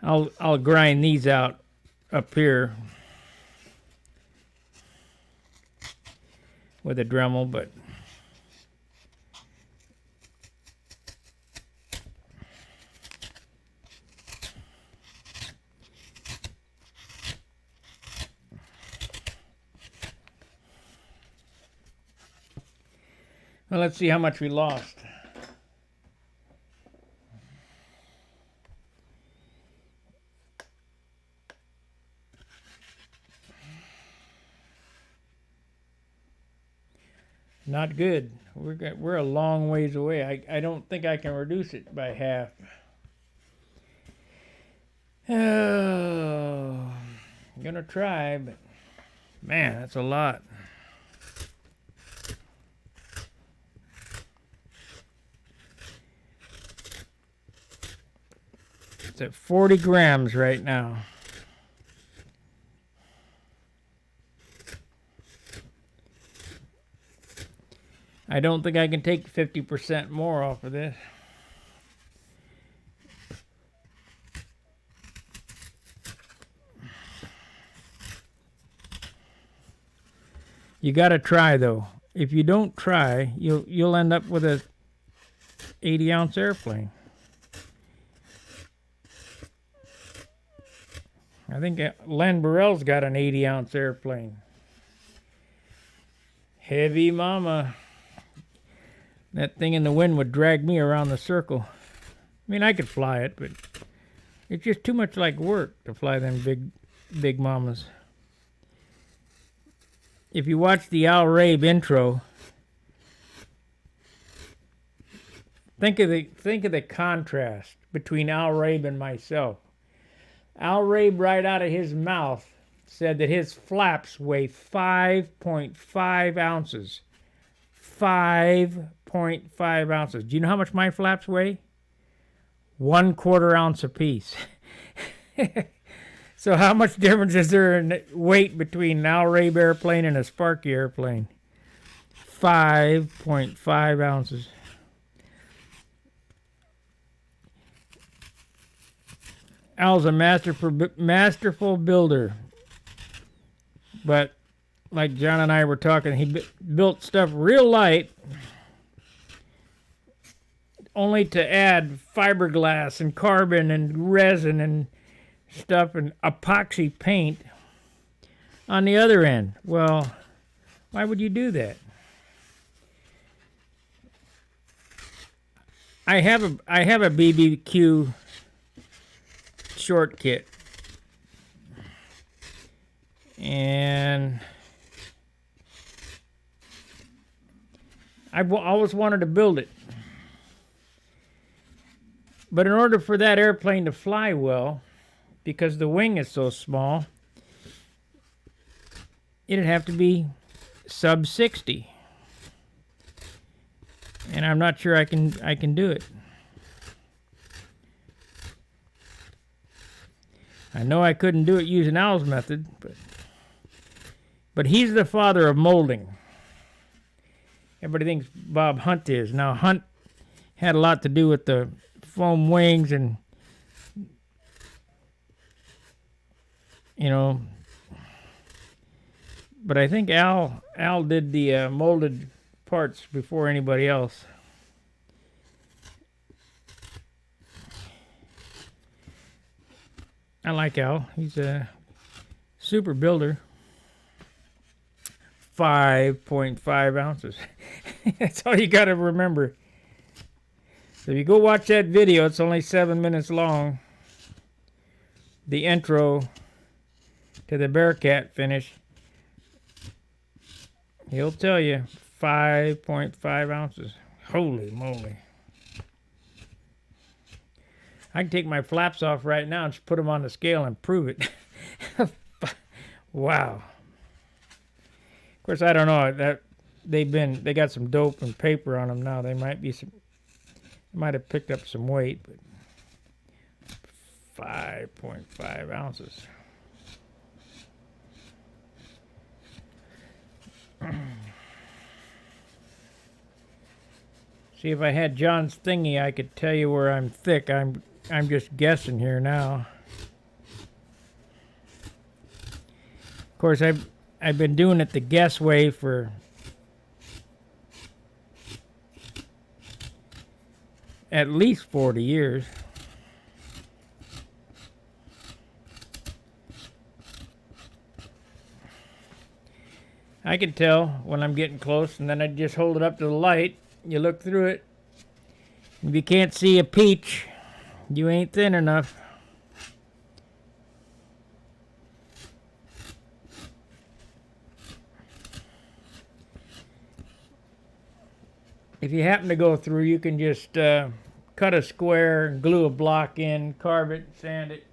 [SPEAKER 1] I'll grind these out up here with a Dremel, but well, let's see how much we lost. Not good. We're a long ways away. I don't think I can reduce it by half. Oh, I'm gonna try, but man, that's a lot. It's at 40 grams right now. I don't think I can take 50% more off of this. You gotta try though. If you don't try, you'll end up with a 80-ounce airplane. I think Len Burrell's got an 80-ounce airplane. Heavy mama. That thing in the wind would drag me around the circle. I mean, I could fly it, but it's just too much like work to fly them big mamas. If you watch the Al Rabe intro, think of the contrast between Al Rabe and myself. Al Rabe, right out of his mouth, said that his flaps weigh 5.5 ounces. 5.5 ounces. Do you know how much my flaps weigh? 1/4 ounce apiece. So how much difference is there in weight between an Al Rabe airplane and a Sparky airplane? 5.5 ounces. Al's a masterful builder. But like John and I were talking, he built stuff real light, only to add fiberglass and carbon and resin and stuff and epoxy paint on the other end. Well, why would you do that? I have a BBQ short kit, and I've always wanted to build it. But in order for that airplane to fly well, because the wing is so small, it'd have to be sub 60. And I'm not sure I can do it. I know I couldn't do it using Al's method, but he's the father of molding. Everybody thinks Bob Hunt is. Now, Hunt had a lot to do with the foam wings and, but I think Al did the molded parts before anybody else. I like Al. He's a super builder. 5.5 ounces. That's all you got to remember. So if you go watch that video, it's only 7 minutes long. The intro to the Bearcat finish. He'll tell you 5.5 ounces. Holy moly. I can take my flaps off right now and just put them on the scale and prove it. Wow. Of course, I don't know that they got some dope and paper on them now. They might have picked up some weight, but 5.5 ounces. See, if I had John's thingy, I could tell you where I'm thick. I'm just guessing here now. Of course, I've been doing it the guess way for at least 40 years. I can tell when I'm getting close, and then I just hold it up to the light. You look through it. If you can't see a peach, you ain't thin enough. If you happen to go through, you can just cut a square, glue a block in, carve it, sand it.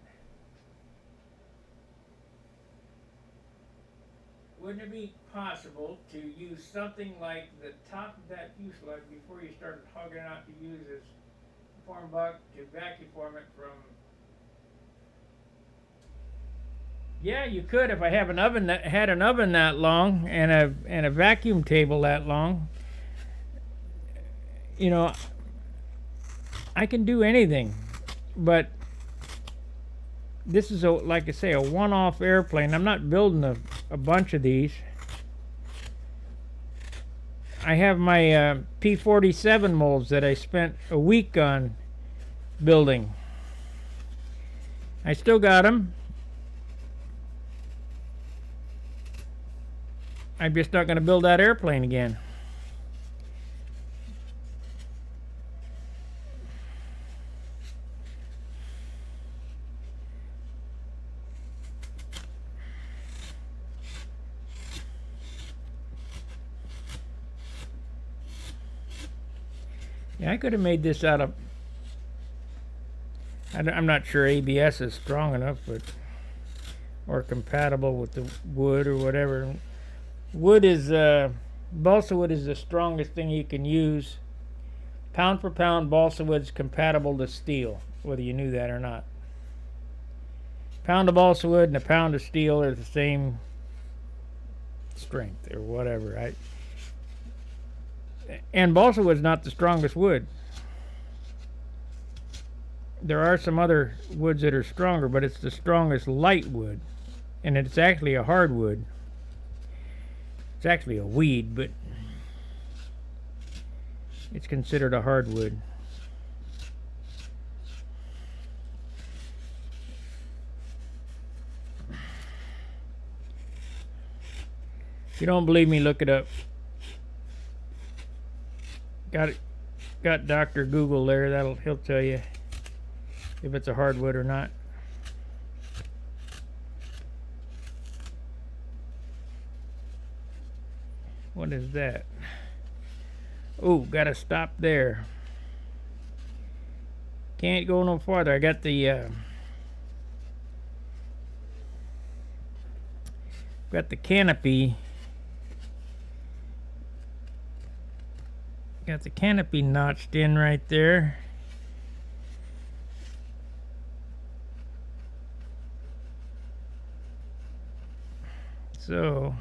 [SPEAKER 1] Wouldn't it be possible to use something like the top of that fuselage before you started hogging it out to use as a form buck to vacuum form it from? Yeah, you could if I have an oven that had an oven that long and a vacuum table that long. You know, I can do anything, but this is like I say, a one-off airplane. I'm not building a bunch of these. I have my P-47 molds that I spent a week on building. I still got them. I'm just not going to build that airplane again. Yeah, I could have made this out of, I'm not sure ABS is strong enough, but, or compatible with the wood or whatever. Wood is, balsa wood is the strongest thing you can use. Pound for pound, balsa wood's compatible to steel, whether you knew that or not. Pound of balsa wood and a pound of steel are the same strength or whatever. And balsa wood's not the strongest wood. There are some other woods that are stronger, but it's the strongest light wood. And it's actually a hardwood. It's actually a weed, but it's considered a hardwood. If you don't believe me, look it up. Got Dr. Google there. He'll tell you if it's a hardwood or not. What is that? Oh, gotta stop there. Can't go no farther. I got the canopy. Got the canopy notched in right there. So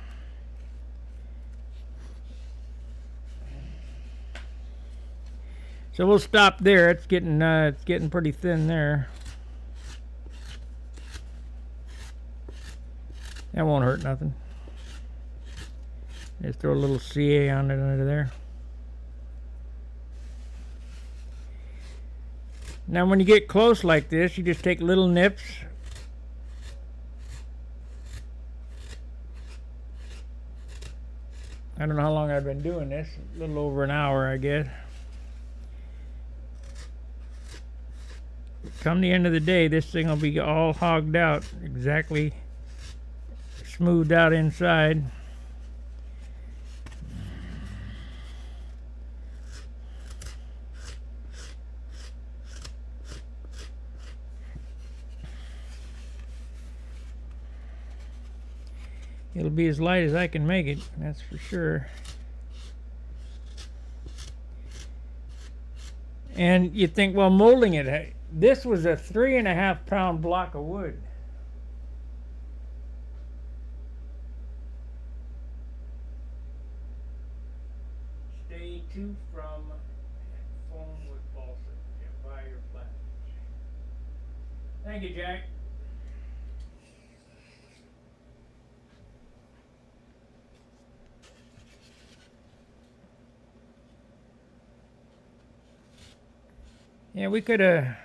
[SPEAKER 1] we'll stop there. It's getting pretty thin there. That won't hurt nothing. Just throw a little CA on it under there. Now when you get close like this, you just take little nips. I don't know how long I've been doing this. A little over an hour, I guess. Come the end of the day, this thing will be all hogged out, exactly smoothed out inside. It'll be as light as I can make it, that's for sure. And you think, well, molding it, This was a 3.5 pound block of wood. Stay 2 from foam with balsa. Yeah, buy your plastic. Thank you, Jack. Yeah, we could have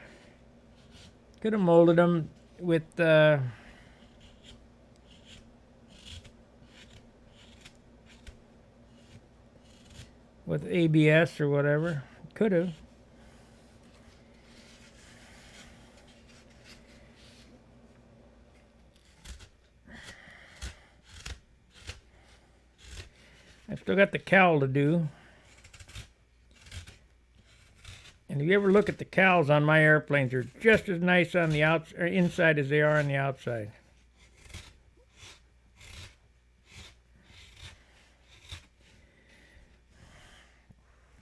[SPEAKER 1] molded them with ABS or whatever. Could have. I still got the cowl to do. And if you ever look at the cowls on my airplanes, they're just as nice on the inside as they are on the outside.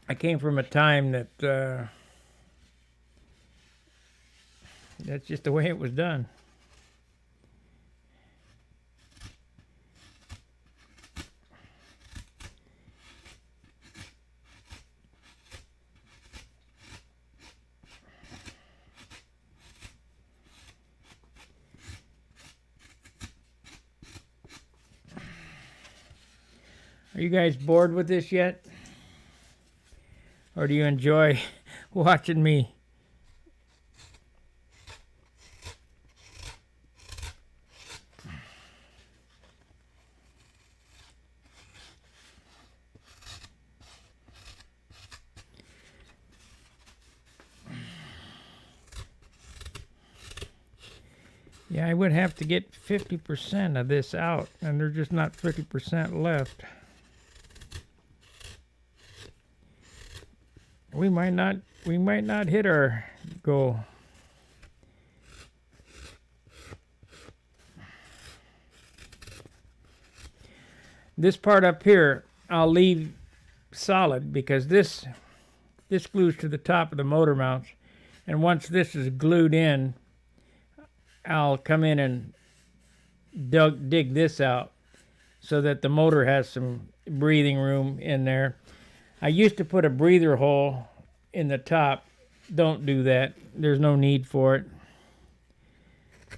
[SPEAKER 1] I came from a time that that's just the way it was done. Are you guys bored with this yet? Or do you enjoy watching me? Yeah, I would have to get 50% of this out, and there's just not 50% left. We might not hit our goal. This part up here I'll leave solid because this glues to the top of the motor mounts, and once this is glued in, I'll come in and dig this out so that the motor has some breathing room in there. I used to put a breather hole in the top. Don't do that. There's no need for it.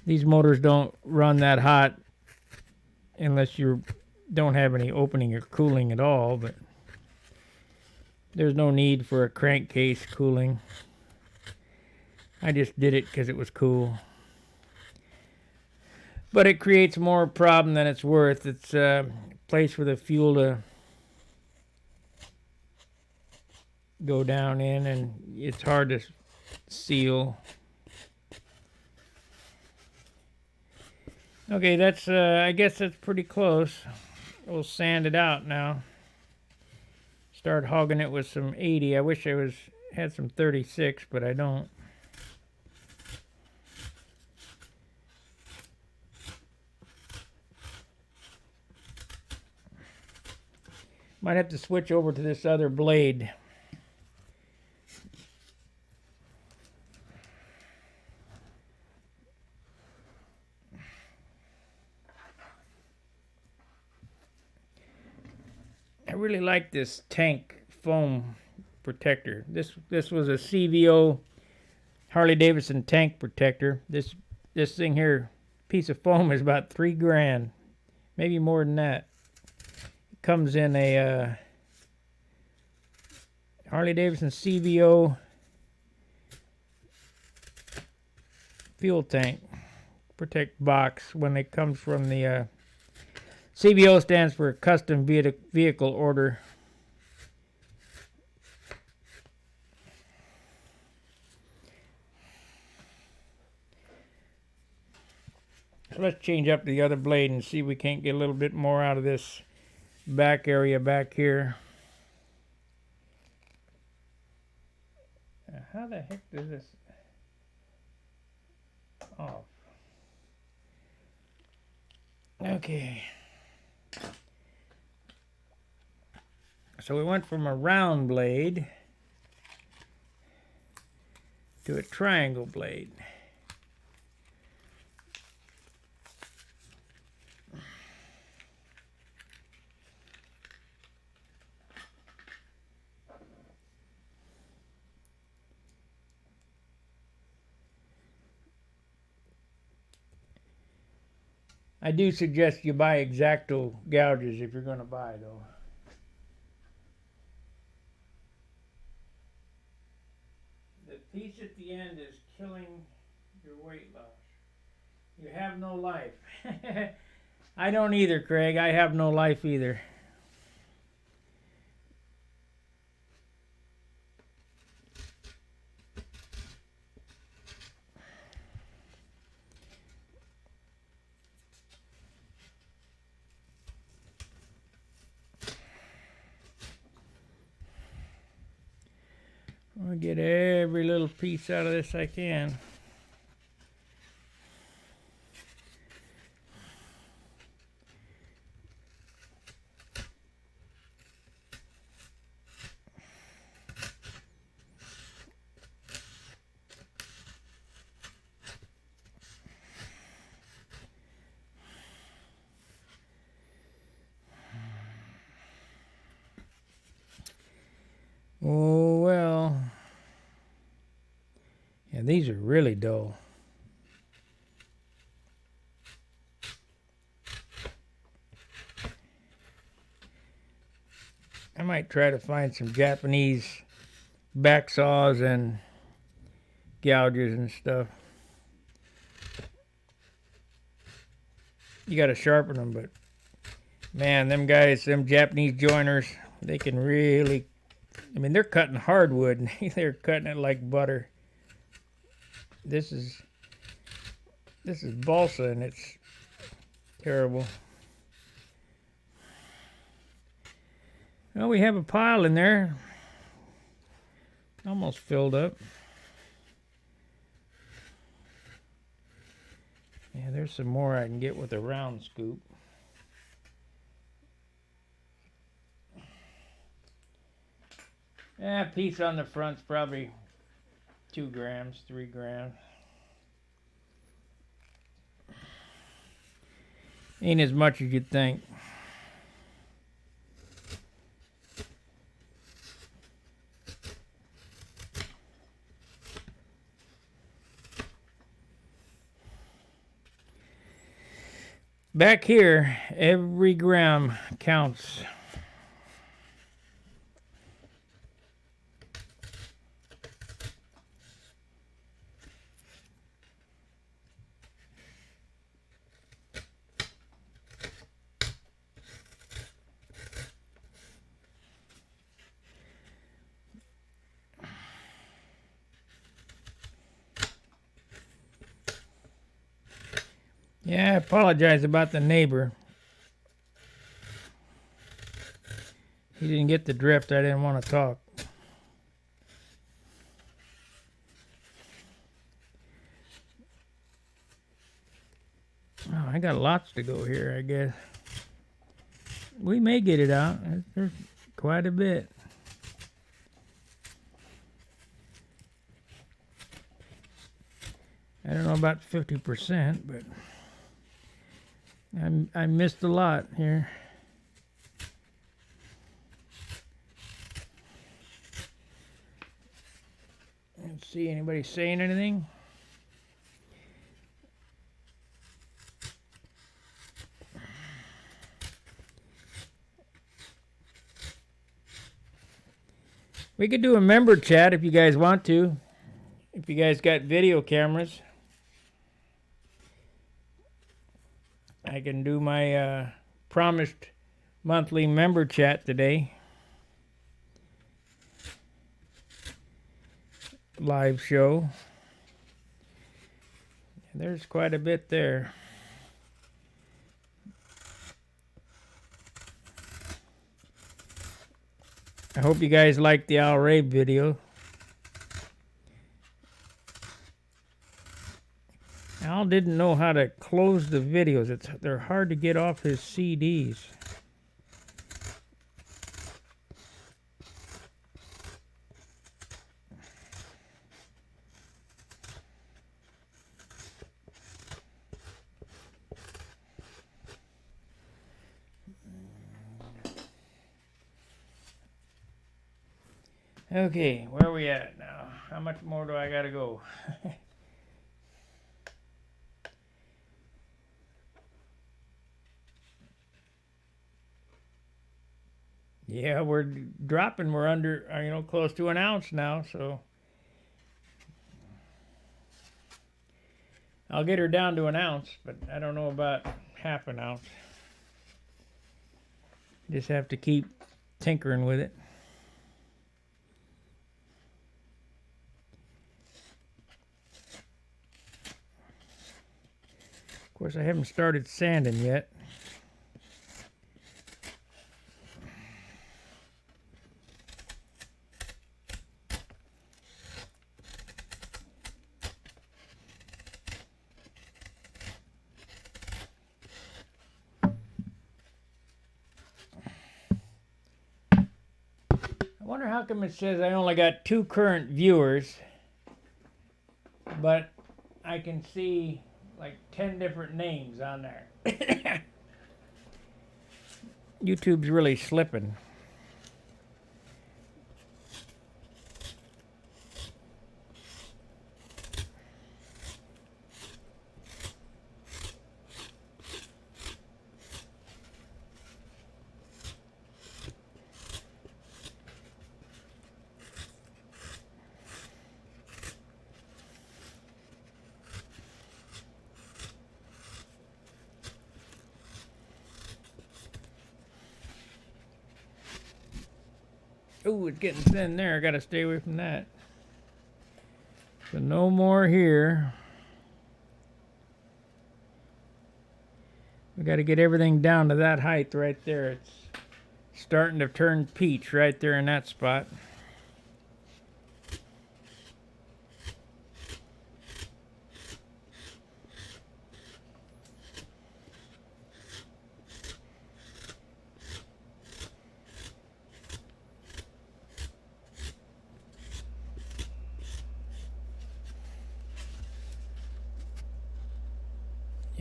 [SPEAKER 1] These motors don't run that hot unless you don't have any opening or cooling at all, but there's no need for a crankcase cooling. I just did it because it was cool. But it creates more problem than it's worth. It's a place for the fuel to go down in, and it's hard to seal. Okay, that's I guess that's pretty close. We'll sand it out now. Start hogging it with some 80. I wish I had some 36, but I don't. Might have to switch over to this other blade. I really like this tank foam protector. This was a CVO Harley Davidson tank protector. This thing here, piece of foam, is about $3,000, maybe more than that. It comes in a Harley Davidson CVO fuel tank protect box when it comes from the CVO stands for Custom Vehicle Order. So let's change up the other blade and see if we can't get a little bit more out of this back area back here. How the heck does this off? Okay. So we went from a round blade to a triangle blade. I do suggest you buy X-Acto gouges if you're going to buy, though. The piece at the end is killing your weight loss. You have no life. I don't either, Craig. I have no life either. I'll get every little piece out of this I can. Oh, well. Yeah, these are really dull. I might try to find some Japanese back saws and gouges and stuff. You gotta sharpen them, but man, them guys, them Japanese joiners, they can really, I mean, they're cutting hardwood and they're cutting it like butter. This is balsa and it's terrible. Well, we have a pile in there. Almost filled up. Yeah, there's some more I can get with a round scoop. Yeah, a piece on the front's probably 2 grams, 3 grams. Ain't as much as you'd think. Back here, every gram counts. Yeah, I apologize about the neighbor. He didn't get the drift. I didn't want to talk. Oh, I got lots to go here, I guess. We may get it out. There's quite a bit. I don't know about 50%, but I missed a lot here. Let's see, anybody saying anything? We could do a member chat if you guys want to. If you guys got video cameras. I can do my promised monthly member chat today. Live show. There's quite a bit there. I hope you guys liked the Al Ray video. Al didn't know how to close the videos. They're hard to get off his CDs. Okay, where are we at now? How much more do I gotta go? Yeah, we're dropping. We're under, close to an ounce now. So I'll get her down to an ounce, but I don't know about half an ounce. Just have to keep tinkering with it. Of course, I haven't started sanding yet. I wonder how come it says I only got 2 current viewers, but I can see like 10 different names on there. YouTube's really slipping. Ooh, it's getting thin there. I gotta stay away from that. So no more here. We gotta get everything down to that height right there. It's starting to turn peach right there in that spot.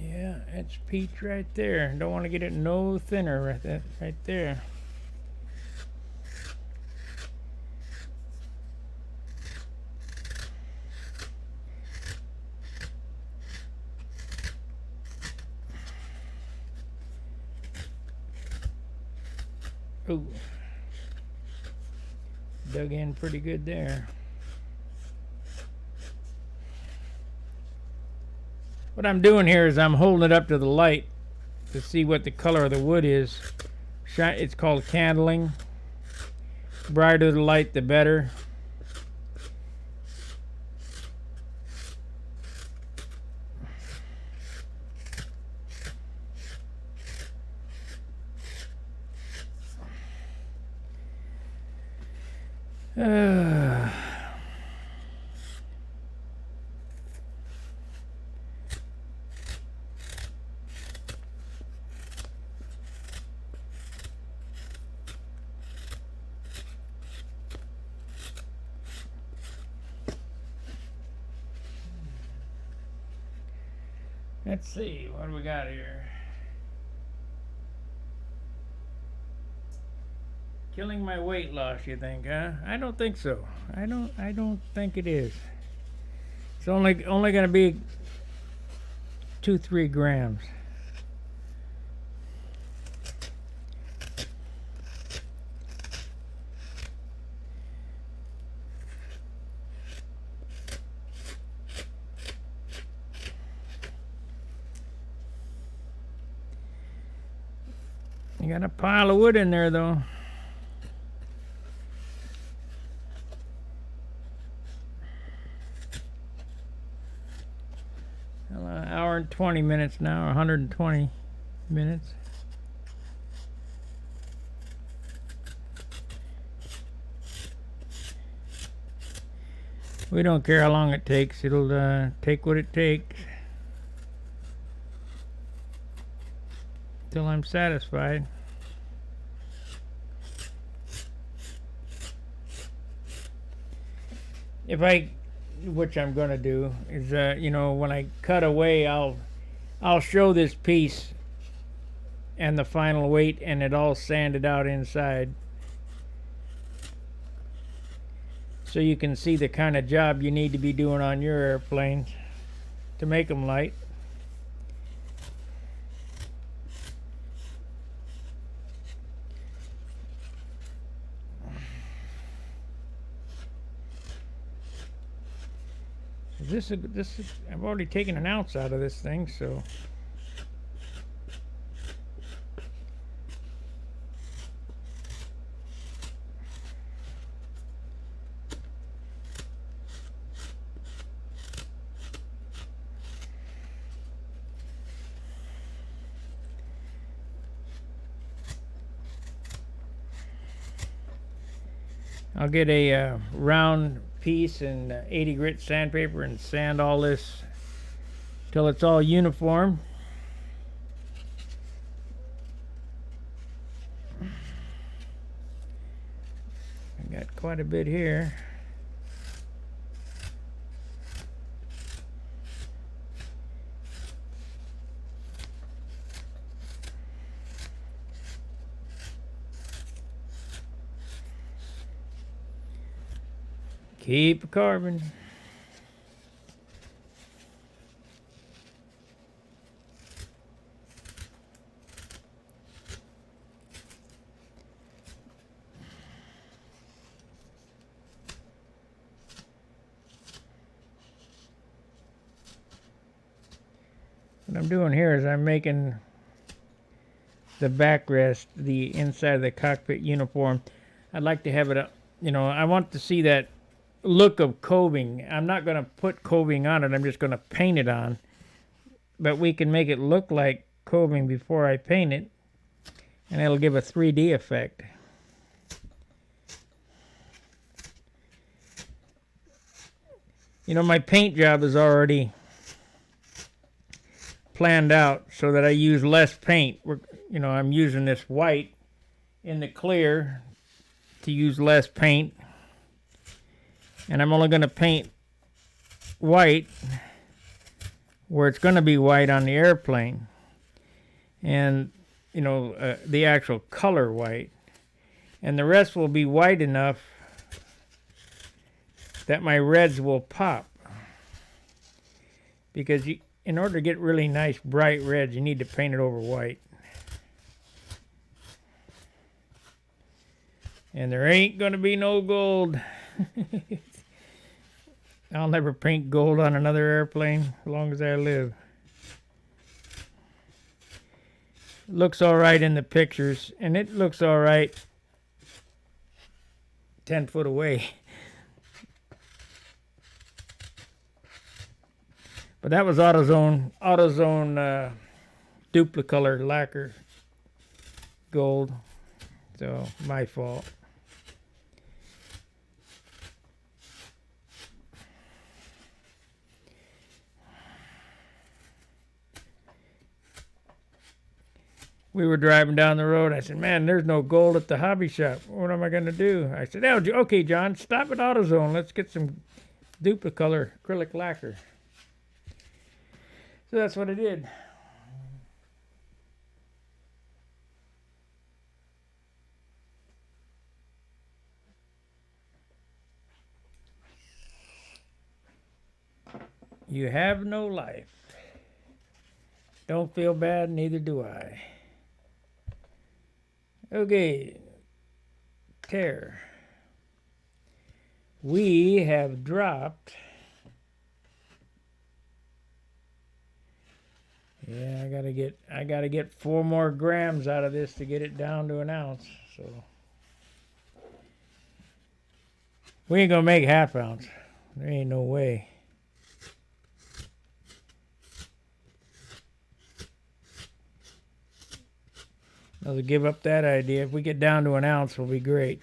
[SPEAKER 1] Yeah, it's peach right there. Don't want to get it no thinner right there. Ooh. Dug in pretty good there. What I'm doing here is I'm holding it up to the light to see what the color of the wood is. It's called candling. Brighter the light, the better. Let's see, what do we got here? Killing my weight loss, you think, huh? I don't think so. I don't think it is. It's only gonna be 2-3 grams. You got a pile of wood in there, though. Well, an hour and 20 minutes now, 120 minutes. We don't care how long it takes. It'll take what it takes till I'm satisfied. Which I'm gonna do is, when I cut away, I'll show this piece and the final weight, and it all sanded out inside. so you can see the kind of job you need to be doing on your airplanes to make them light. This is I've already taken an ounce out of this thing, so I'll get a round piece and 80 grit sandpaper and sand all this till it's all uniform. I got quite a bit here. Keep carving. What I'm doing here is I'm making the backrest, the inside of the cockpit uniform. I'd like to have it, I want to see that look of coving. I'm not going to put coving on it. I'm just going to paint it on. But we can make it look like coving before I paint it, and it'll give a 3D effect. My paint job is already planned out so that I use less paint. I'm using this white in the clear to use less paint. And I'm only going to paint white where it's going to be white on the airplane. And, the actual color white. And the rest will be white enough that my reds will pop. Because in order to get really nice bright reds, you need to paint it over white. And there ain't going to be no gold. I'll never paint gold on another airplane as long as I live. It looks alright in the pictures, and it looks alright 10 foot away. But that was AutoZone Duplicolor lacquer gold, so my fault. We were driving down the road. I said, man, there's no gold at the hobby shop. What am I going to do? I said, oh, okay, John, stop at AutoZone. Let's get some Duplicolor acrylic lacquer. So that's what I did. You have no life. Don't feel bad, neither do I. Okay, tear. We have dropped. Yeah, I gotta get 4 more grams out of this to get it down to an ounce. So we ain't gonna make half ounce. There ain't no way. I'll give up that idea. If we get down to an ounce, we'll be great.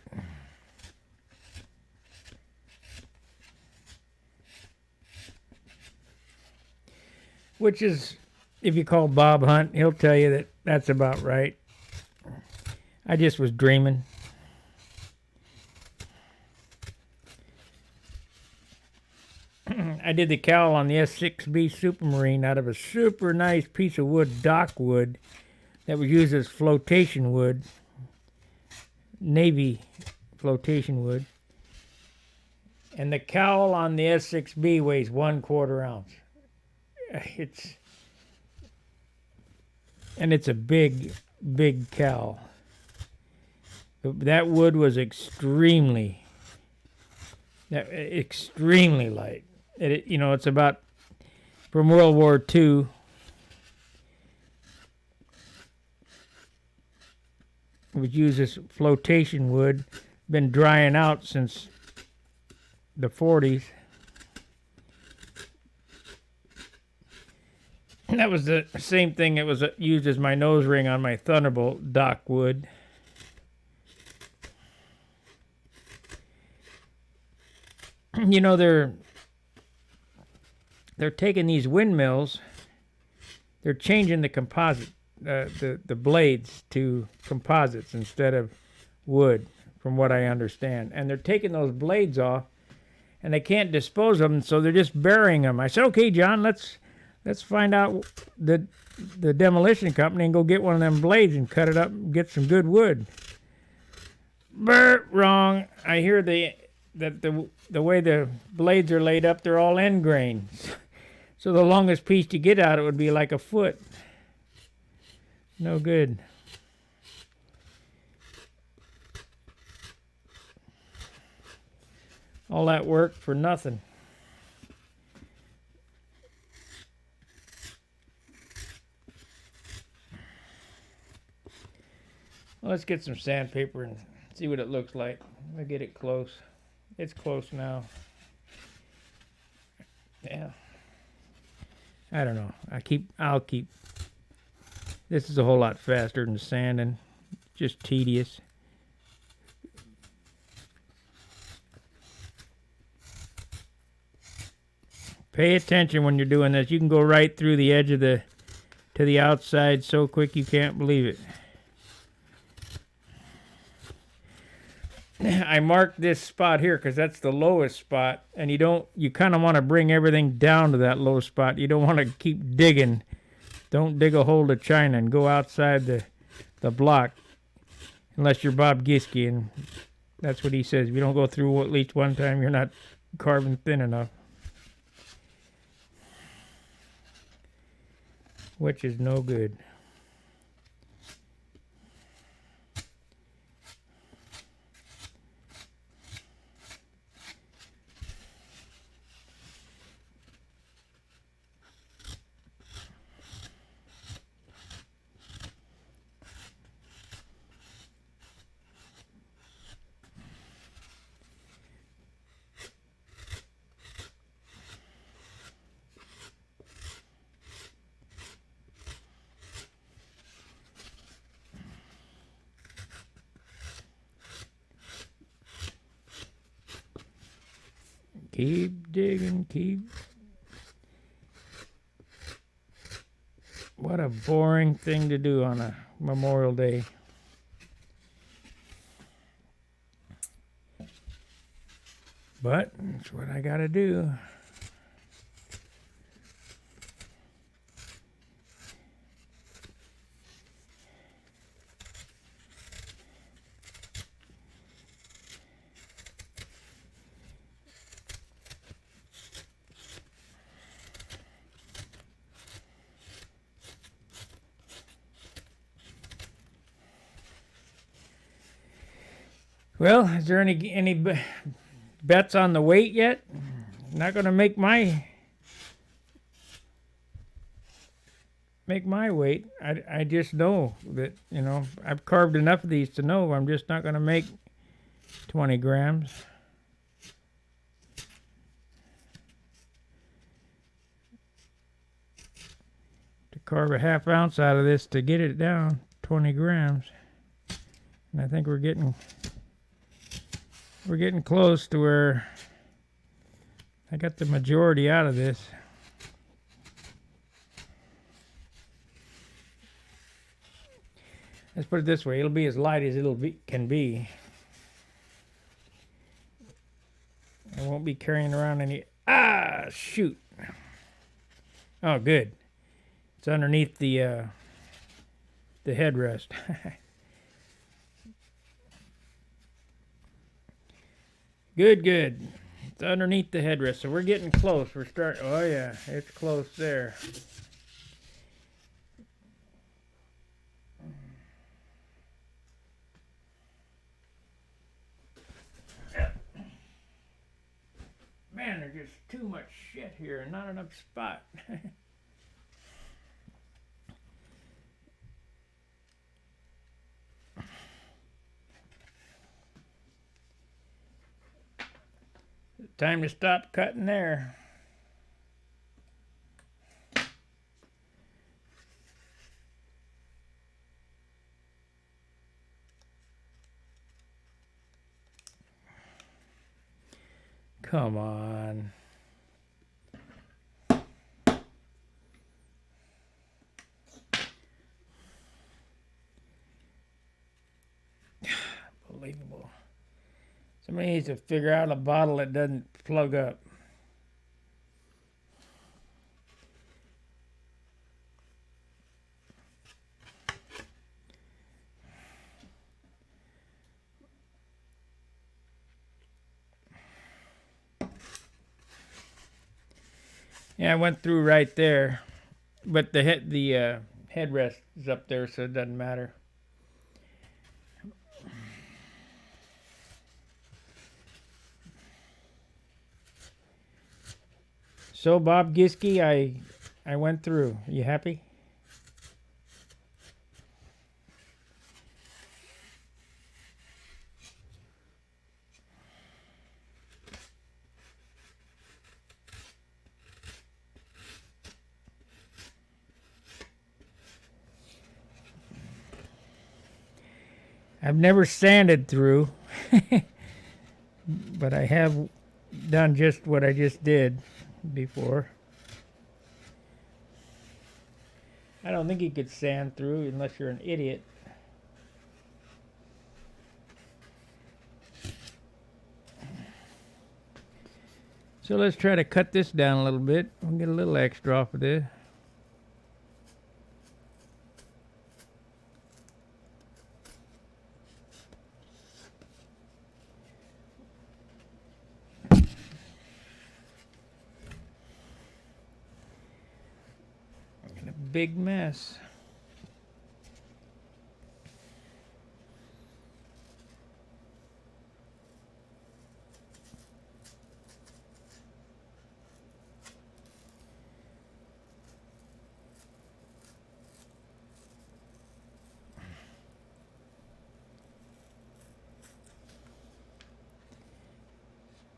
[SPEAKER 1] Which is, if you call Bob Hunt, he'll tell you that that's about right. I just was dreaming. I did the cowl on the S6B Supermarine out of a super nice piece of wood, dock wood, that was used as flotation wood, Navy flotation wood. And the cowl on the S6B weighs 1/4 ounce. It's a big, big cowl. That wood was extremely light. It's about from World War II. It was used as flotation wood. Been drying out since the 40s. That was the same thing that was used as my nose ring on my Thunderbolt dock wood. They're taking these windmills, they're changing the composite, the blades to composites instead of wood, from what I understand. And they're taking those blades off, and they can't dispose of them, so they're just burying them. I said, okay, John, let's find out the demolition company and go get one of them blades and cut it up and get some good wood. Wrong. I hear that the way the blades are laid up, they're all end grain. So the longest piece to get out, it would be like a foot. No good. All that work for nothing. Well, let's get some sandpaper and see what it looks like. I'll get it close. It's close now. Yeah. I don't know. I'll keep. This is a whole lot faster than sanding. Just tedious. Pay attention when you're doing this. You can go right through the edge of to the outside so quick you can't believe it. I marked this spot here because that's the lowest spot, and you kind of want to bring everything down to that low spot. You don't want to keep digging. Don't dig a hole to China and go outside the block unless you're Bob Giske, and that's what he says. If you don't go through at least one time, you're not carbon thin enough. Which is no good. Keep digging, keep. What a boring thing to do on a Memorial Day. But it's what I gotta do. Well, is there any bets on the weight yet? Not going to make my weight. I just know that, I've carved enough of these to know I'm just not going to make 20 grams. To carve a ½ ounce out of this to get it down 20 grams. And I think we're getting close to where I got the majority out of this. Let's put it this way, it'll be as light as can be. I won't be carrying around any, shoot. Oh, good. It's underneath the headrest. Good. It's underneath the headrest, so we're getting close. We're starting. Oh yeah, it's close there. Man, there's just too much shit here and not enough spot. Time to stop cutting there. Come on. Unbelievable. Somebody needs to figure out a bottle that doesn't plug up. Yeah, I went through right there, but the headrest is up there, so it doesn't matter. So Bob Giske, I went through. You happy? I've never sanded through, but I have done just what I just did before. I don't think you could sand through unless you're an idiot. So let's try to cut this down a little bit. We'll get a little extra off of this. Big mess.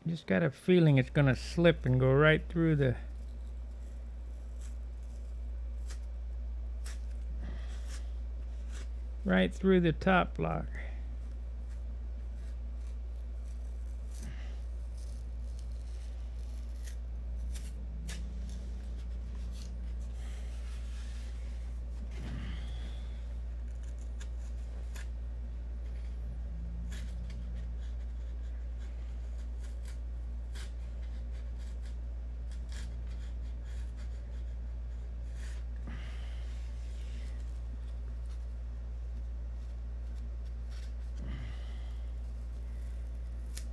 [SPEAKER 1] Just got a feeling it's gonna slip and go right through the top block.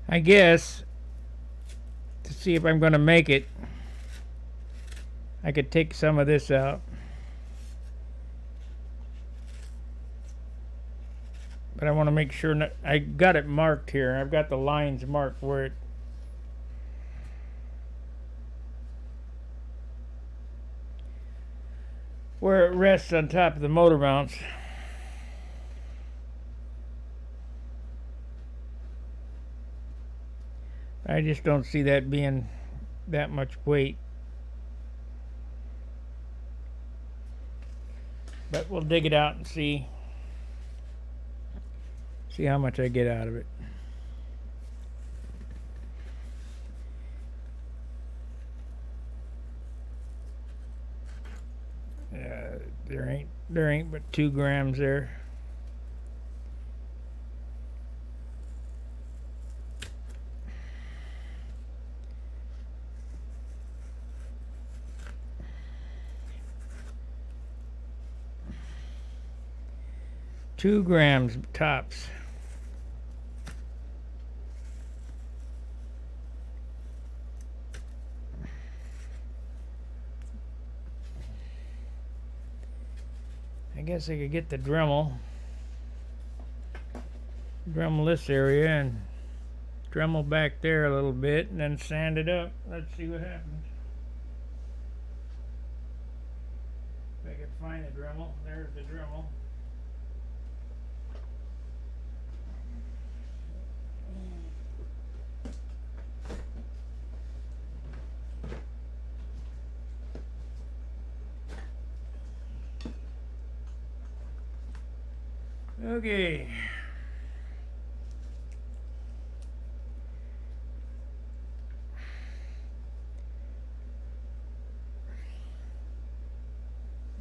[SPEAKER 1] I guess to see if I'm going to make it, I could take some of this out. But I want to make sure I got it marked here. I've got the lines marked where it rests on top of the motor mounts. I just don't see that being that much weight. But we'll dig it out and see how much I get out of it. There ain't but 2 grams there. Two grams tops. I guess I could get the Dremel this area and Dremel back there a little bit and then sand it up. Let's see what happens. If I can find the Dremel. There's the Dremel. Okay.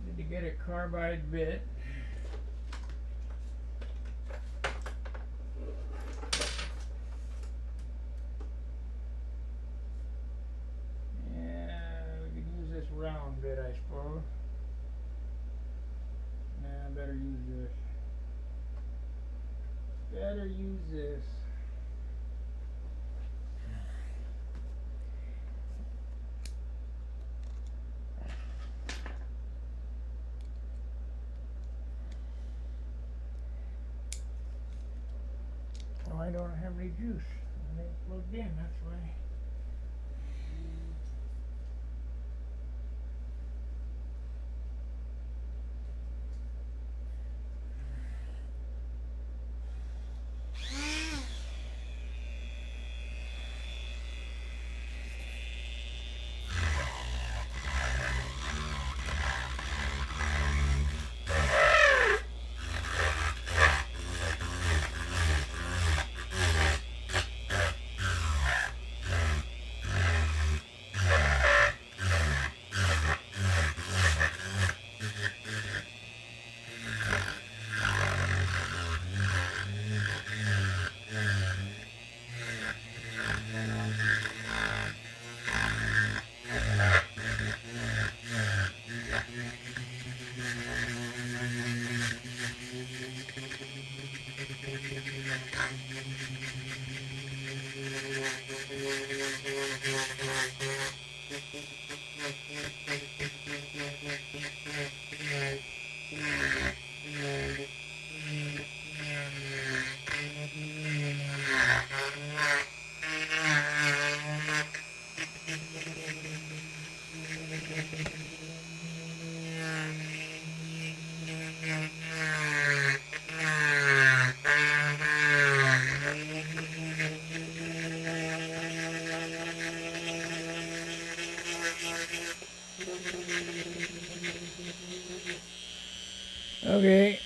[SPEAKER 1] Need to get a carbide bit. Yeah, we could use this round bit, I suppose. Nah, I better use this. Better use this. Oh, I don't have any juice. It ain't plugged in, that's why. Okay.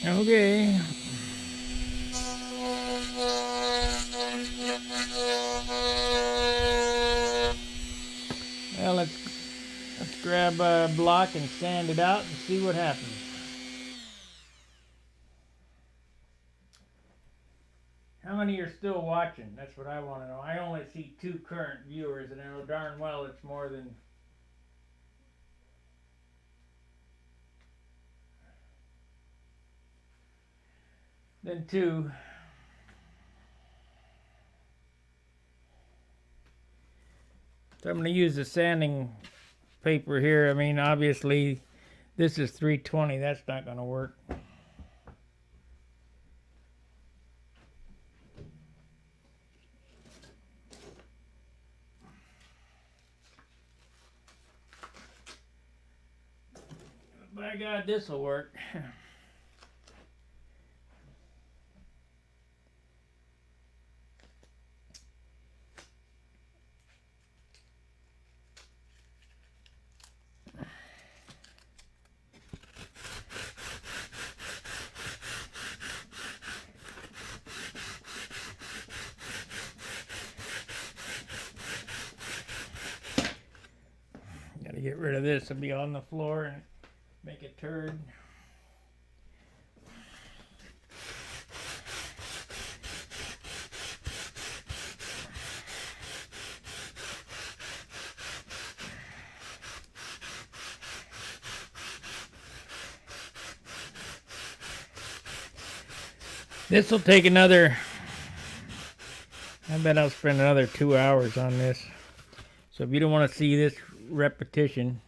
[SPEAKER 1] Okay. Well, let's grab a block and sand it out and see what happens. How many are still watching? That's what I want to know. I only see 2 current viewers, and I know darn well it's more than 2. So I'm going to use the sanding paper here. I mean, obviously, this is 320. That's not going to work. By God, this will work. Gotta get rid of this. It'll be on the floor and make a turd. This will take another, I bet I'll spend another 2 hours on this. So if you don't want to see this repetition,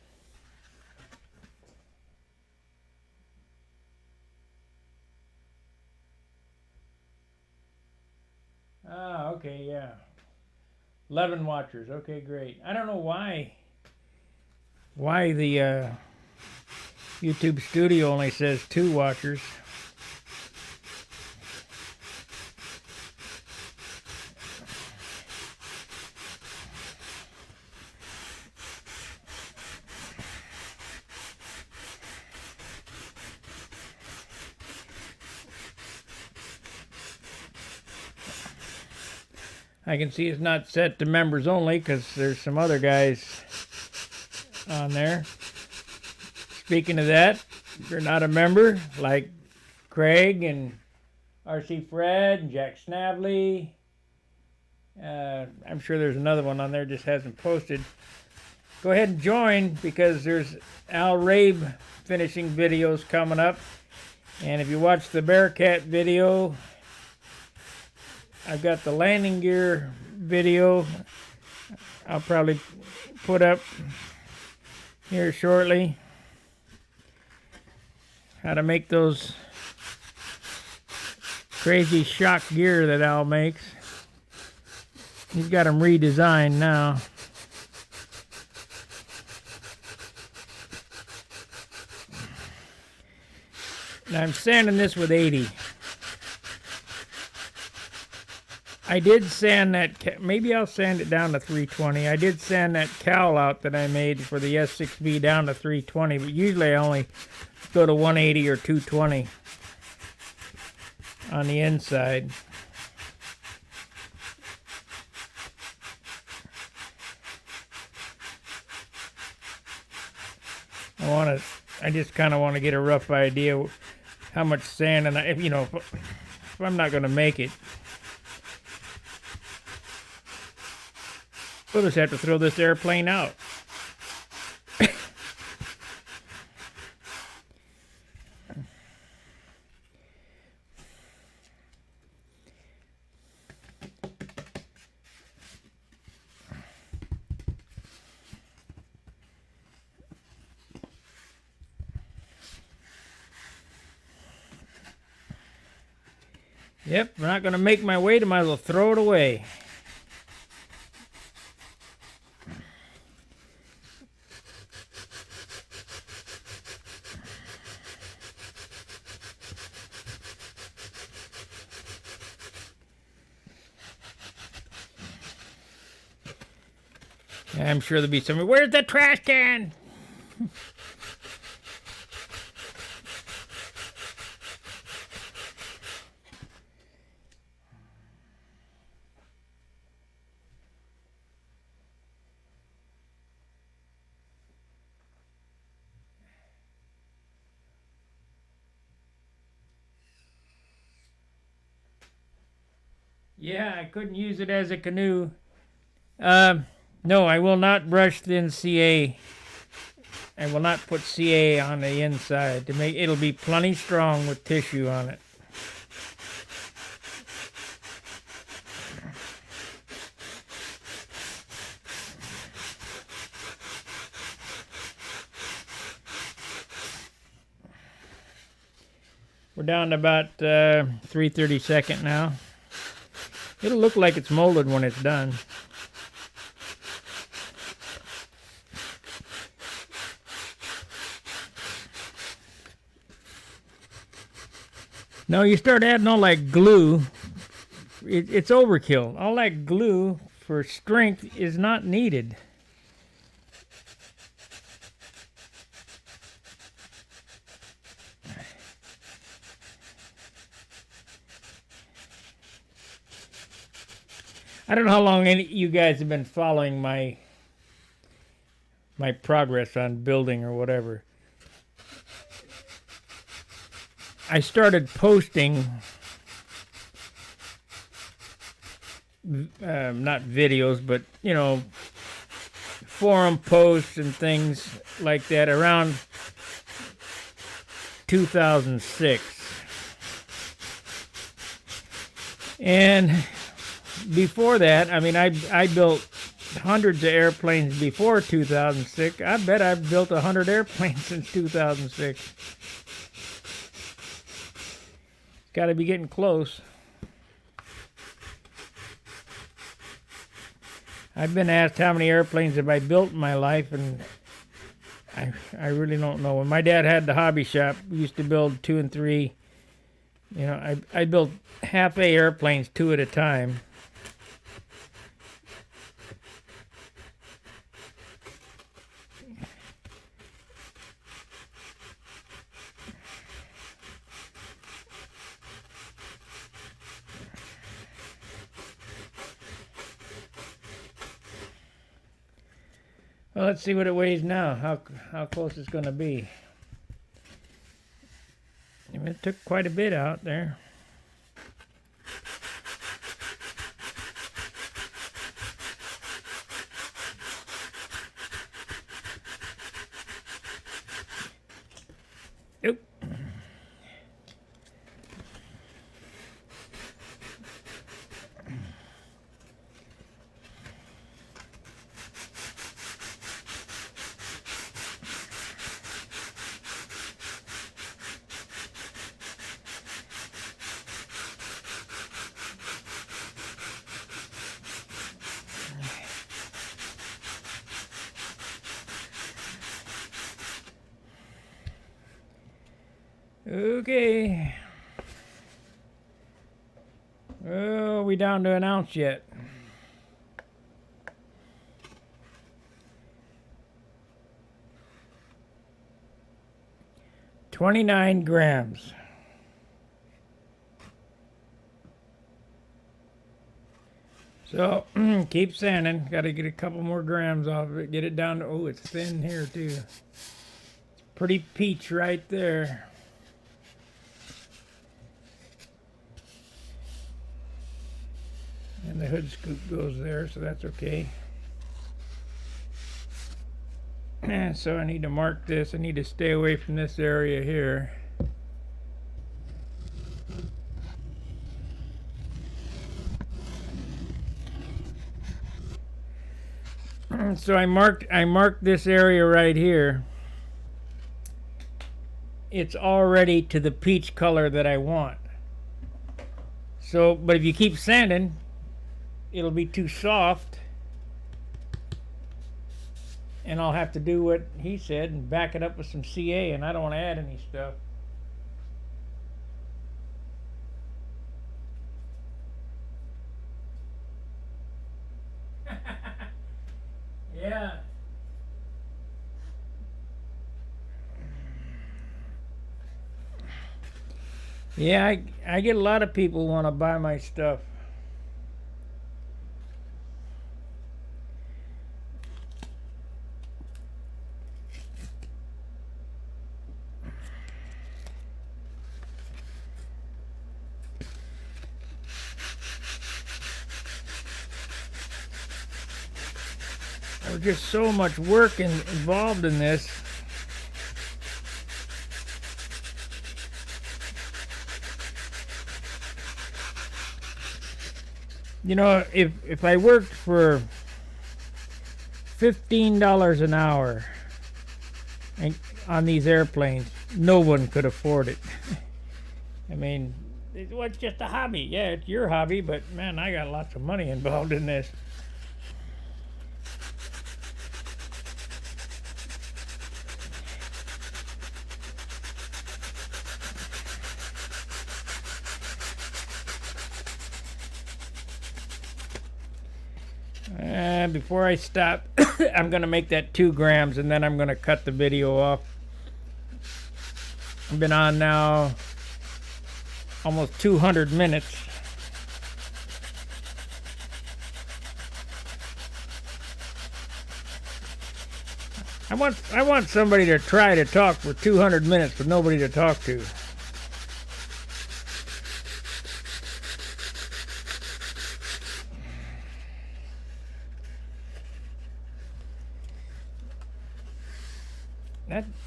[SPEAKER 1] okay, yeah, 11 watchers. Okay, great. I don't know why the YouTube Studio only says 2 watchers. I can see it's not set to members only because there's some other guys on there. Speaking of that, if you're not a member, like Craig and RC Fred and Jack Snavely, I'm sure there's another one on there just hasn't posted. Go ahead and join because there's Al Rabe finishing videos coming up. And if you watch the Bearcat video, I've got the landing gear video I'll probably put up here shortly. How to make those crazy shock gear that Al makes. He's got them redesigned now. Now I'm sanding this with 80. I did sand that, maybe I'll sand it down to 320. I did sand that cowl out that I made for the S6B down to 320, but usually I only go to 180 or 220 on the inside. I just kind of want to get a rough idea how much sand, and if I'm not going to make it, we'll just have to throw this airplane out. Yep, I'm not going to make my weight, I might as well throw it away. I'm sure there'll be somebody, where's the trash can? Yeah, I couldn't use it as a canoe. No, I will not brush thin CA. I will not put CA on the inside to make it'll be plenty strong with tissue on it. We're down to about 3/32 now. It'll look like it's molded when it's done. No, you start adding all that glue, it's overkill. All that glue for strength is not needed. I don't know how long you guys have been following my progress on building or whatever. I started posting, not videos, but, you know, forum posts and things like that around 2006. And before that, I mean, I built hundreds of airplanes before 2006. I bet I've built 100 airplanes since 2006. Got to be getting close. I've been asked how many airplanes have I built in my life, and I really don't know. When my dad had the hobby shop, we used to build 2 and 3. You know, I built half-A airplanes 2 at a time. Well, let's see what it weighs now, how close it's going to be. I mean, it took quite a bit out there. Oop. Okay. Oh, we down to an ounce yet. $29 grams. So keep sanding. Got to get a couple more grams off of it. Get it down to, oh, it's thin here too. It's pretty peach right there. And the hood scoop goes there, so that's okay. And so I need to mark this. I need to stay away from this area here. So I marked this area right here. It's already to the peach color that I want. So, but if you keep sanding, it'll be too soft, and I'll have to do what he said and back it up with some CA, and I don't want to add any stuff. Yeah. Yeah, I get a lot of people who want to buy my stuff. There's just so much work involved in this. You know, if I worked for $15 an hour on these airplanes, no one could afford it. I mean, it's just a hobby. Yeah, it's your hobby, but man, I got lots of money involved in this. Before I stop, I'm going to make that 2 grams and then I'm going to cut the video off. I've been on now almost 200 minutes. I want somebody to try to talk for 200 minutes with nobody to talk to.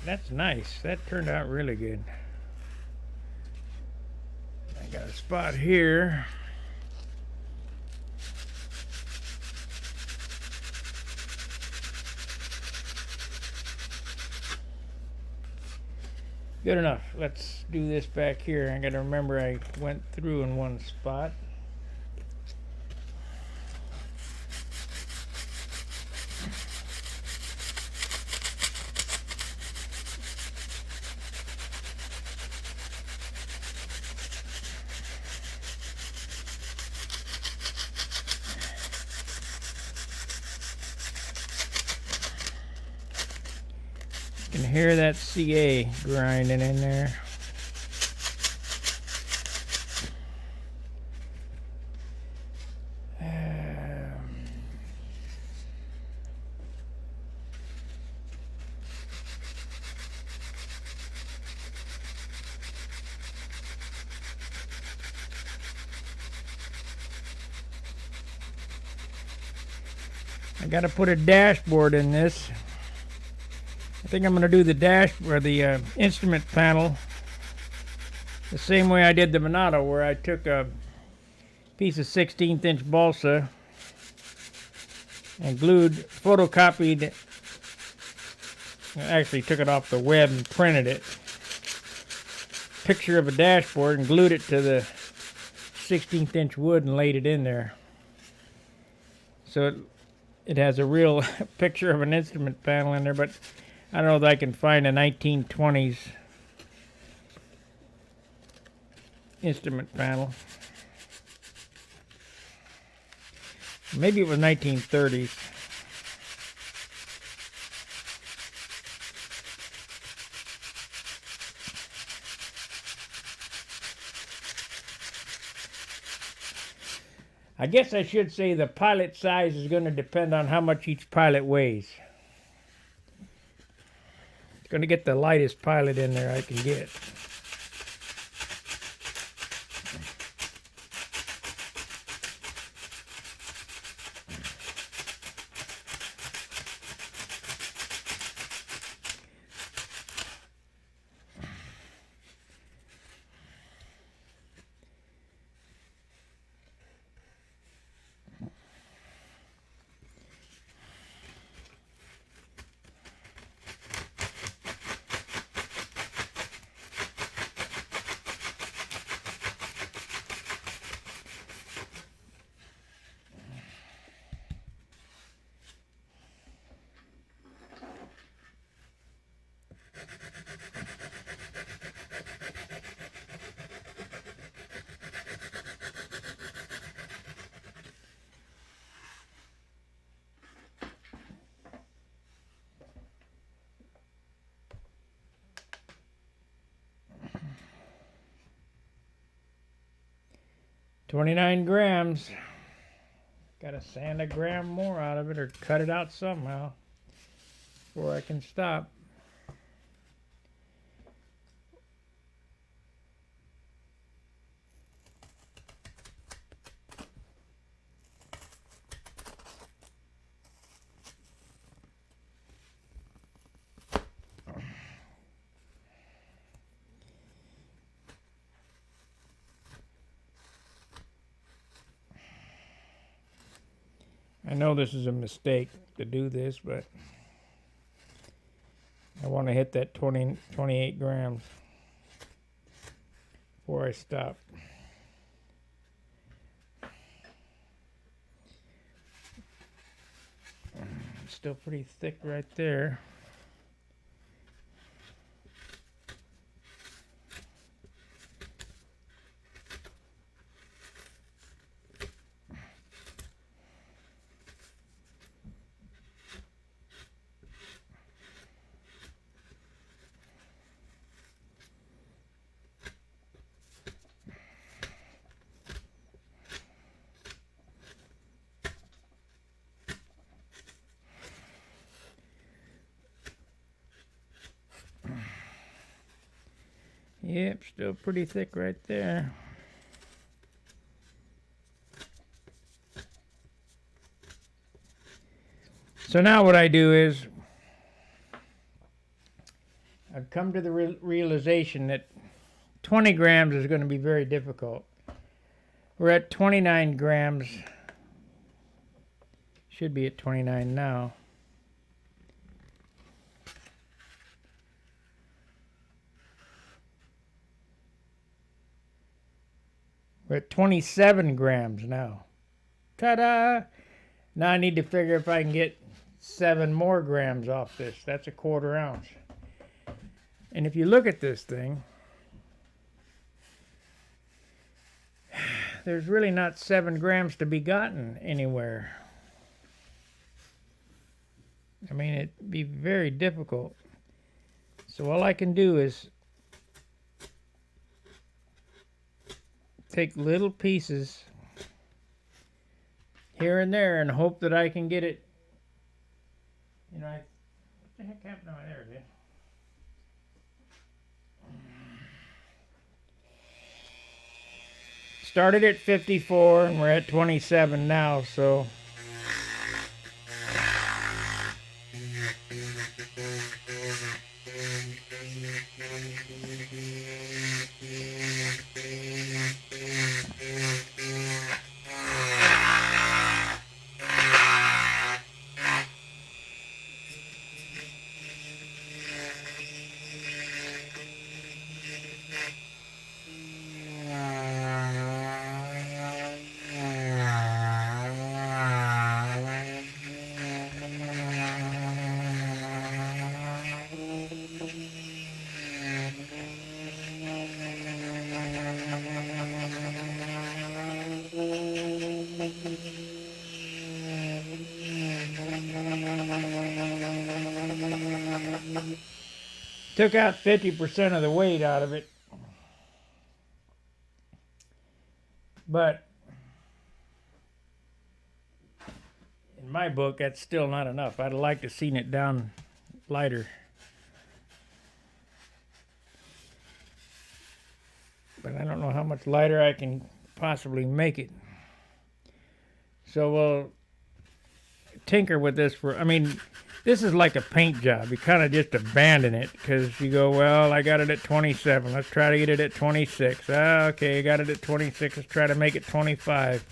[SPEAKER 1] That's nice. That turned out really good. I got a spot here. Good enough. Let's do this back here. I gotta remember I went through in one spot. You can hear that CA grinding in there. I gotta put a dashboard in this. I think I'm going to do the dash or the instrument panel the same way I did the Monado, where I took a piece of 16th inch balsa and photocopied, actually took it off the web and printed it, picture of a dashboard, and glued it to the 16th inch wood and laid it in there. So it has a real picture of an instrument panel in there, but I don't know if I can find a 1920s instrument panel. Maybe it was 1930s. I guess I should say the pilot size is going to depend on how much each pilot weighs. Going to get the lightest pilot in there I can get. $29 grams. Gotta sand a gram more out of it or cut it out somehow before I can stop. I know this is a mistake to do this, but I want to hit that 28 grams before I stop. It's still pretty thick right there. Yep, still pretty thick right there. So now what I do is I've come to the realization that 20 grams is going to be very difficult. We're at 29 grams. Should be at 29 now. We're at 27 grams now. Ta-da! Now I need to figure if I can get 7 more grams off this. That's a 1/4 ounce. And if you look at this thing, there's really not 7 grams to be gotten anywhere. I mean, it'd be very difficult. So all I can do is take little pieces here and there and hope that I can get it. You know, what the heck happened over there, dude? Started at 54 and we're at 27 now, so took out 50% of the weight out of it. But in my book, that's still not enough. I'd like to have seen it down lighter. But I don't know how much lighter I can possibly make it. So we'll tinker with this this is like a paint job. You kind of just abandon it because you go, well, I got it at 27. Let's try to get it at 26. Okay, I got it at 26. Let's try to make it 25.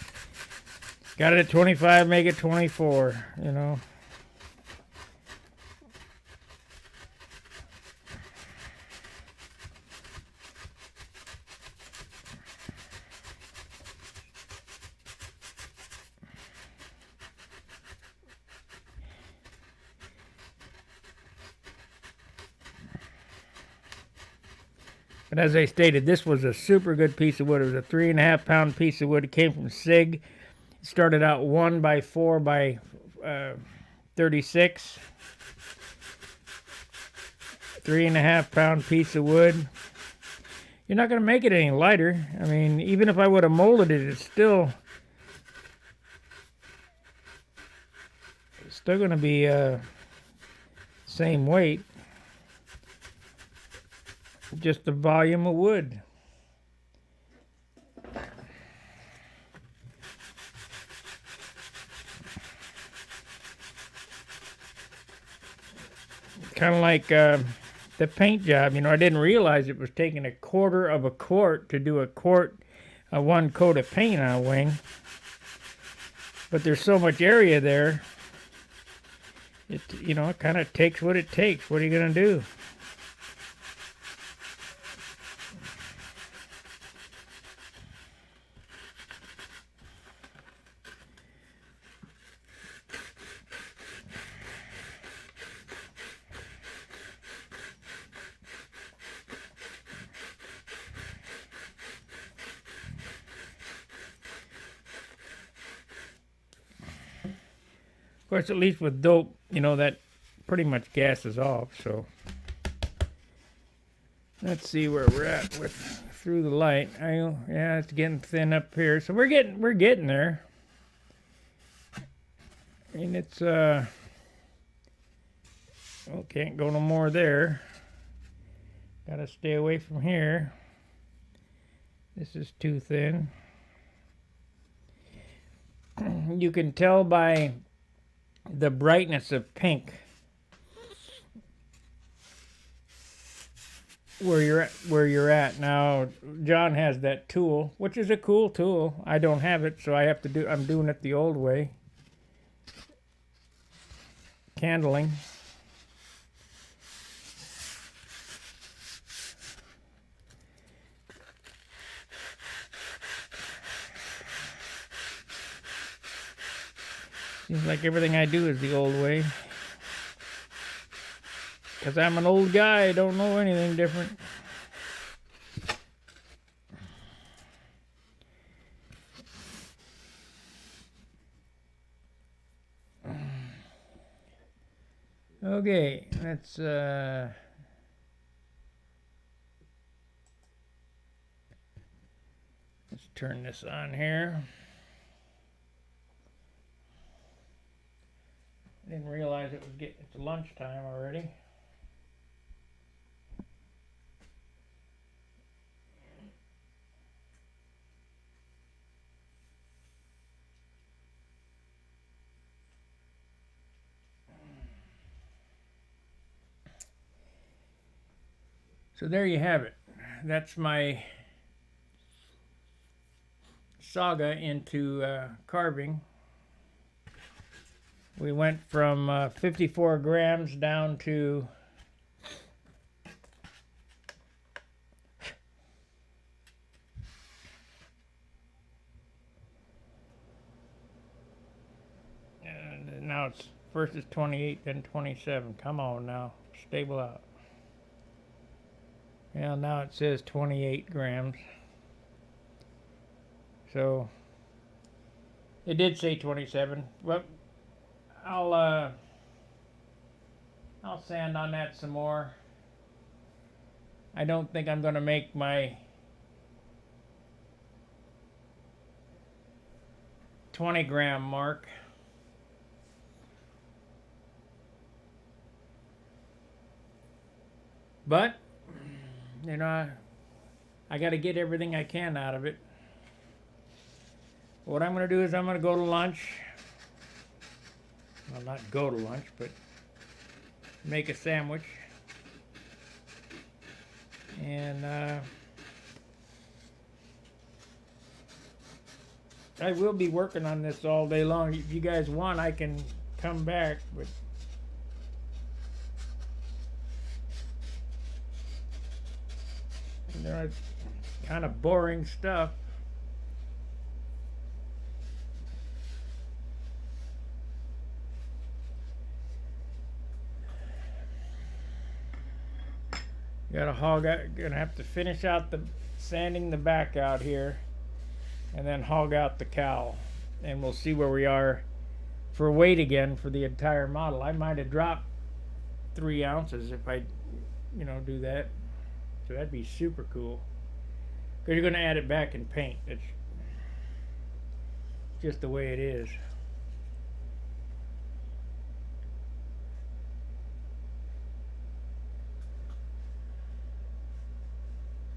[SPEAKER 1] Got it at 25, make it 24, you know. But as I stated, this was a super good piece of wood. It was a 3.5 pound piece of wood. It came from SIG. It started out 1 by 4 by 36. 3.5 pound piece of wood. You're not going to make it any lighter. I mean, even if I would have molded it, it's still going to be same weight. Just the volume of wood. Kind of like the paint job. You know, I didn't realize it was taking 1/4 of a quart to do one coat of paint on a wing. But there's so much area there. It kind of takes what it takes. What are you going to do? Of course, at least with dope, that pretty much gases off. So let's see where we're at with through the light. Yeah, it's getting thin up here. So we're getting there. I mean, it's can't go no more there. Gotta stay away from here. This is too thin. You can tell by the brightness of pink where you're at. Now John has that tool, which is a cool tool. I don't have it, so I'm doing it the old way. Candling. Seems like everything I do is the old way. Because I'm an old guy, I don't know anything different. Okay, let's turn this on here. I didn't realize it's lunchtime already. So there you have it. That's my saga into carving. We went from 54 grams down to now it's first it's 28, then 27. Come on now, stable out. Yeah, now it says 28 grams. So it did say 27. Well, I'll sand on that some more. I don't think I'm going to make my 20-gram mark. But, you know, I got to get everything I can out of it. What I'm going to do is I'm going to go to lunch. Well, not go to lunch, but make a sandwich. And I will be working on this all day long. If you guys want, I can come back, but it's kind of boring stuff. Gonna have to finish out sanding the back out here, and then hog out the cowl, and we'll see where we are for weight again for the entire model. I might have dropped 3 ounces if I, do that. So that'd be super cool. Because you're gonna add it back in paint. It's just the way it is.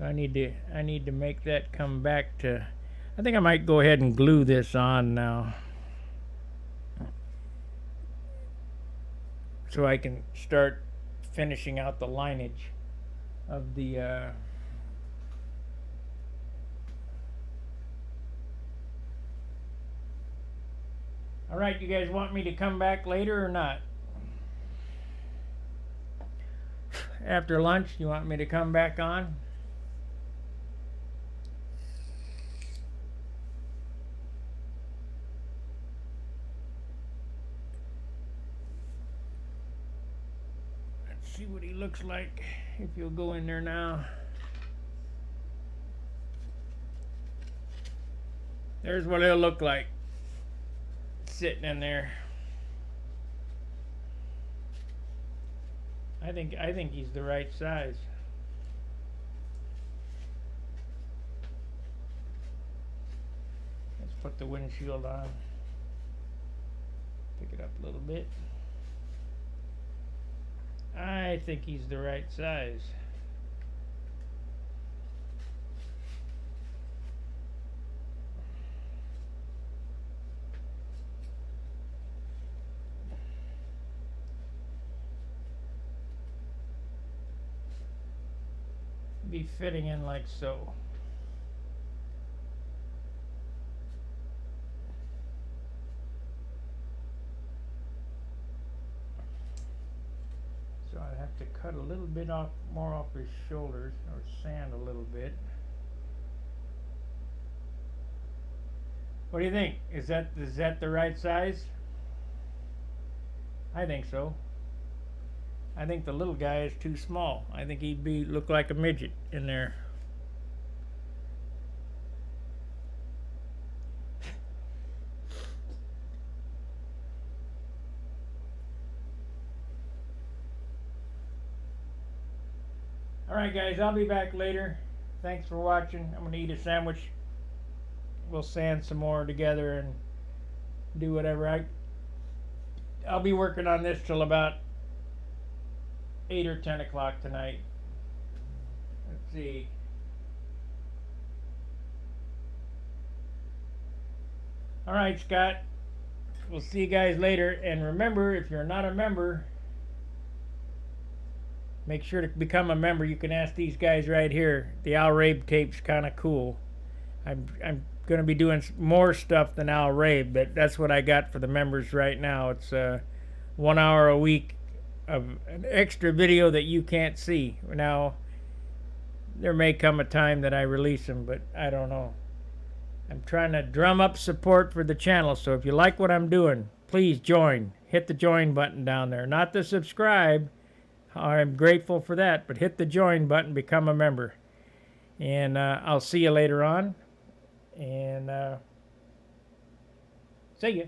[SPEAKER 1] I need to make that come back to. I think I might go ahead and glue this on now, so I can start finishing out the lineage of the. All right, you guys want me to come back later or not? After lunch, you want me to come back on? See what he looks like if you'll go in there now. There's what he'll look like sitting in there. I think he's the right size. Let's put the windshield on. Pick it up a little bit. I think he's the right size. be fitting in like so. So I have to cut a little bit more off his shoulders, or sand a little bit. What do you think? Is that the right size? I think so. I think the little guy is too small. I think he'd look like a midget in there. Alright guys, I'll be back later. Thanks for watching. I'm going to eat a sandwich. We'll sand some more together and do whatever. I'll be working on this till about 8 or 10 o'clock tonight. Let's see. Alright, Scott. We'll see you guys later. And remember, if you're not a member, make sure to become a member. You can ask these guys right here. The Al Rabe tape's kind of cool. I'm going to be doing more stuff than Al Rabe, but that's what I got for the members right now. It's 1 hour a week of an extra video that you can't see. Now, there may come a time that I release them, but I don't know. I'm trying to drum up support for the channel, so if you like what I'm doing, please join. Hit the join button down there. Not the subscribe. I'm grateful for that, but hit the join button, become a member. And I'll see you later on. And see ya.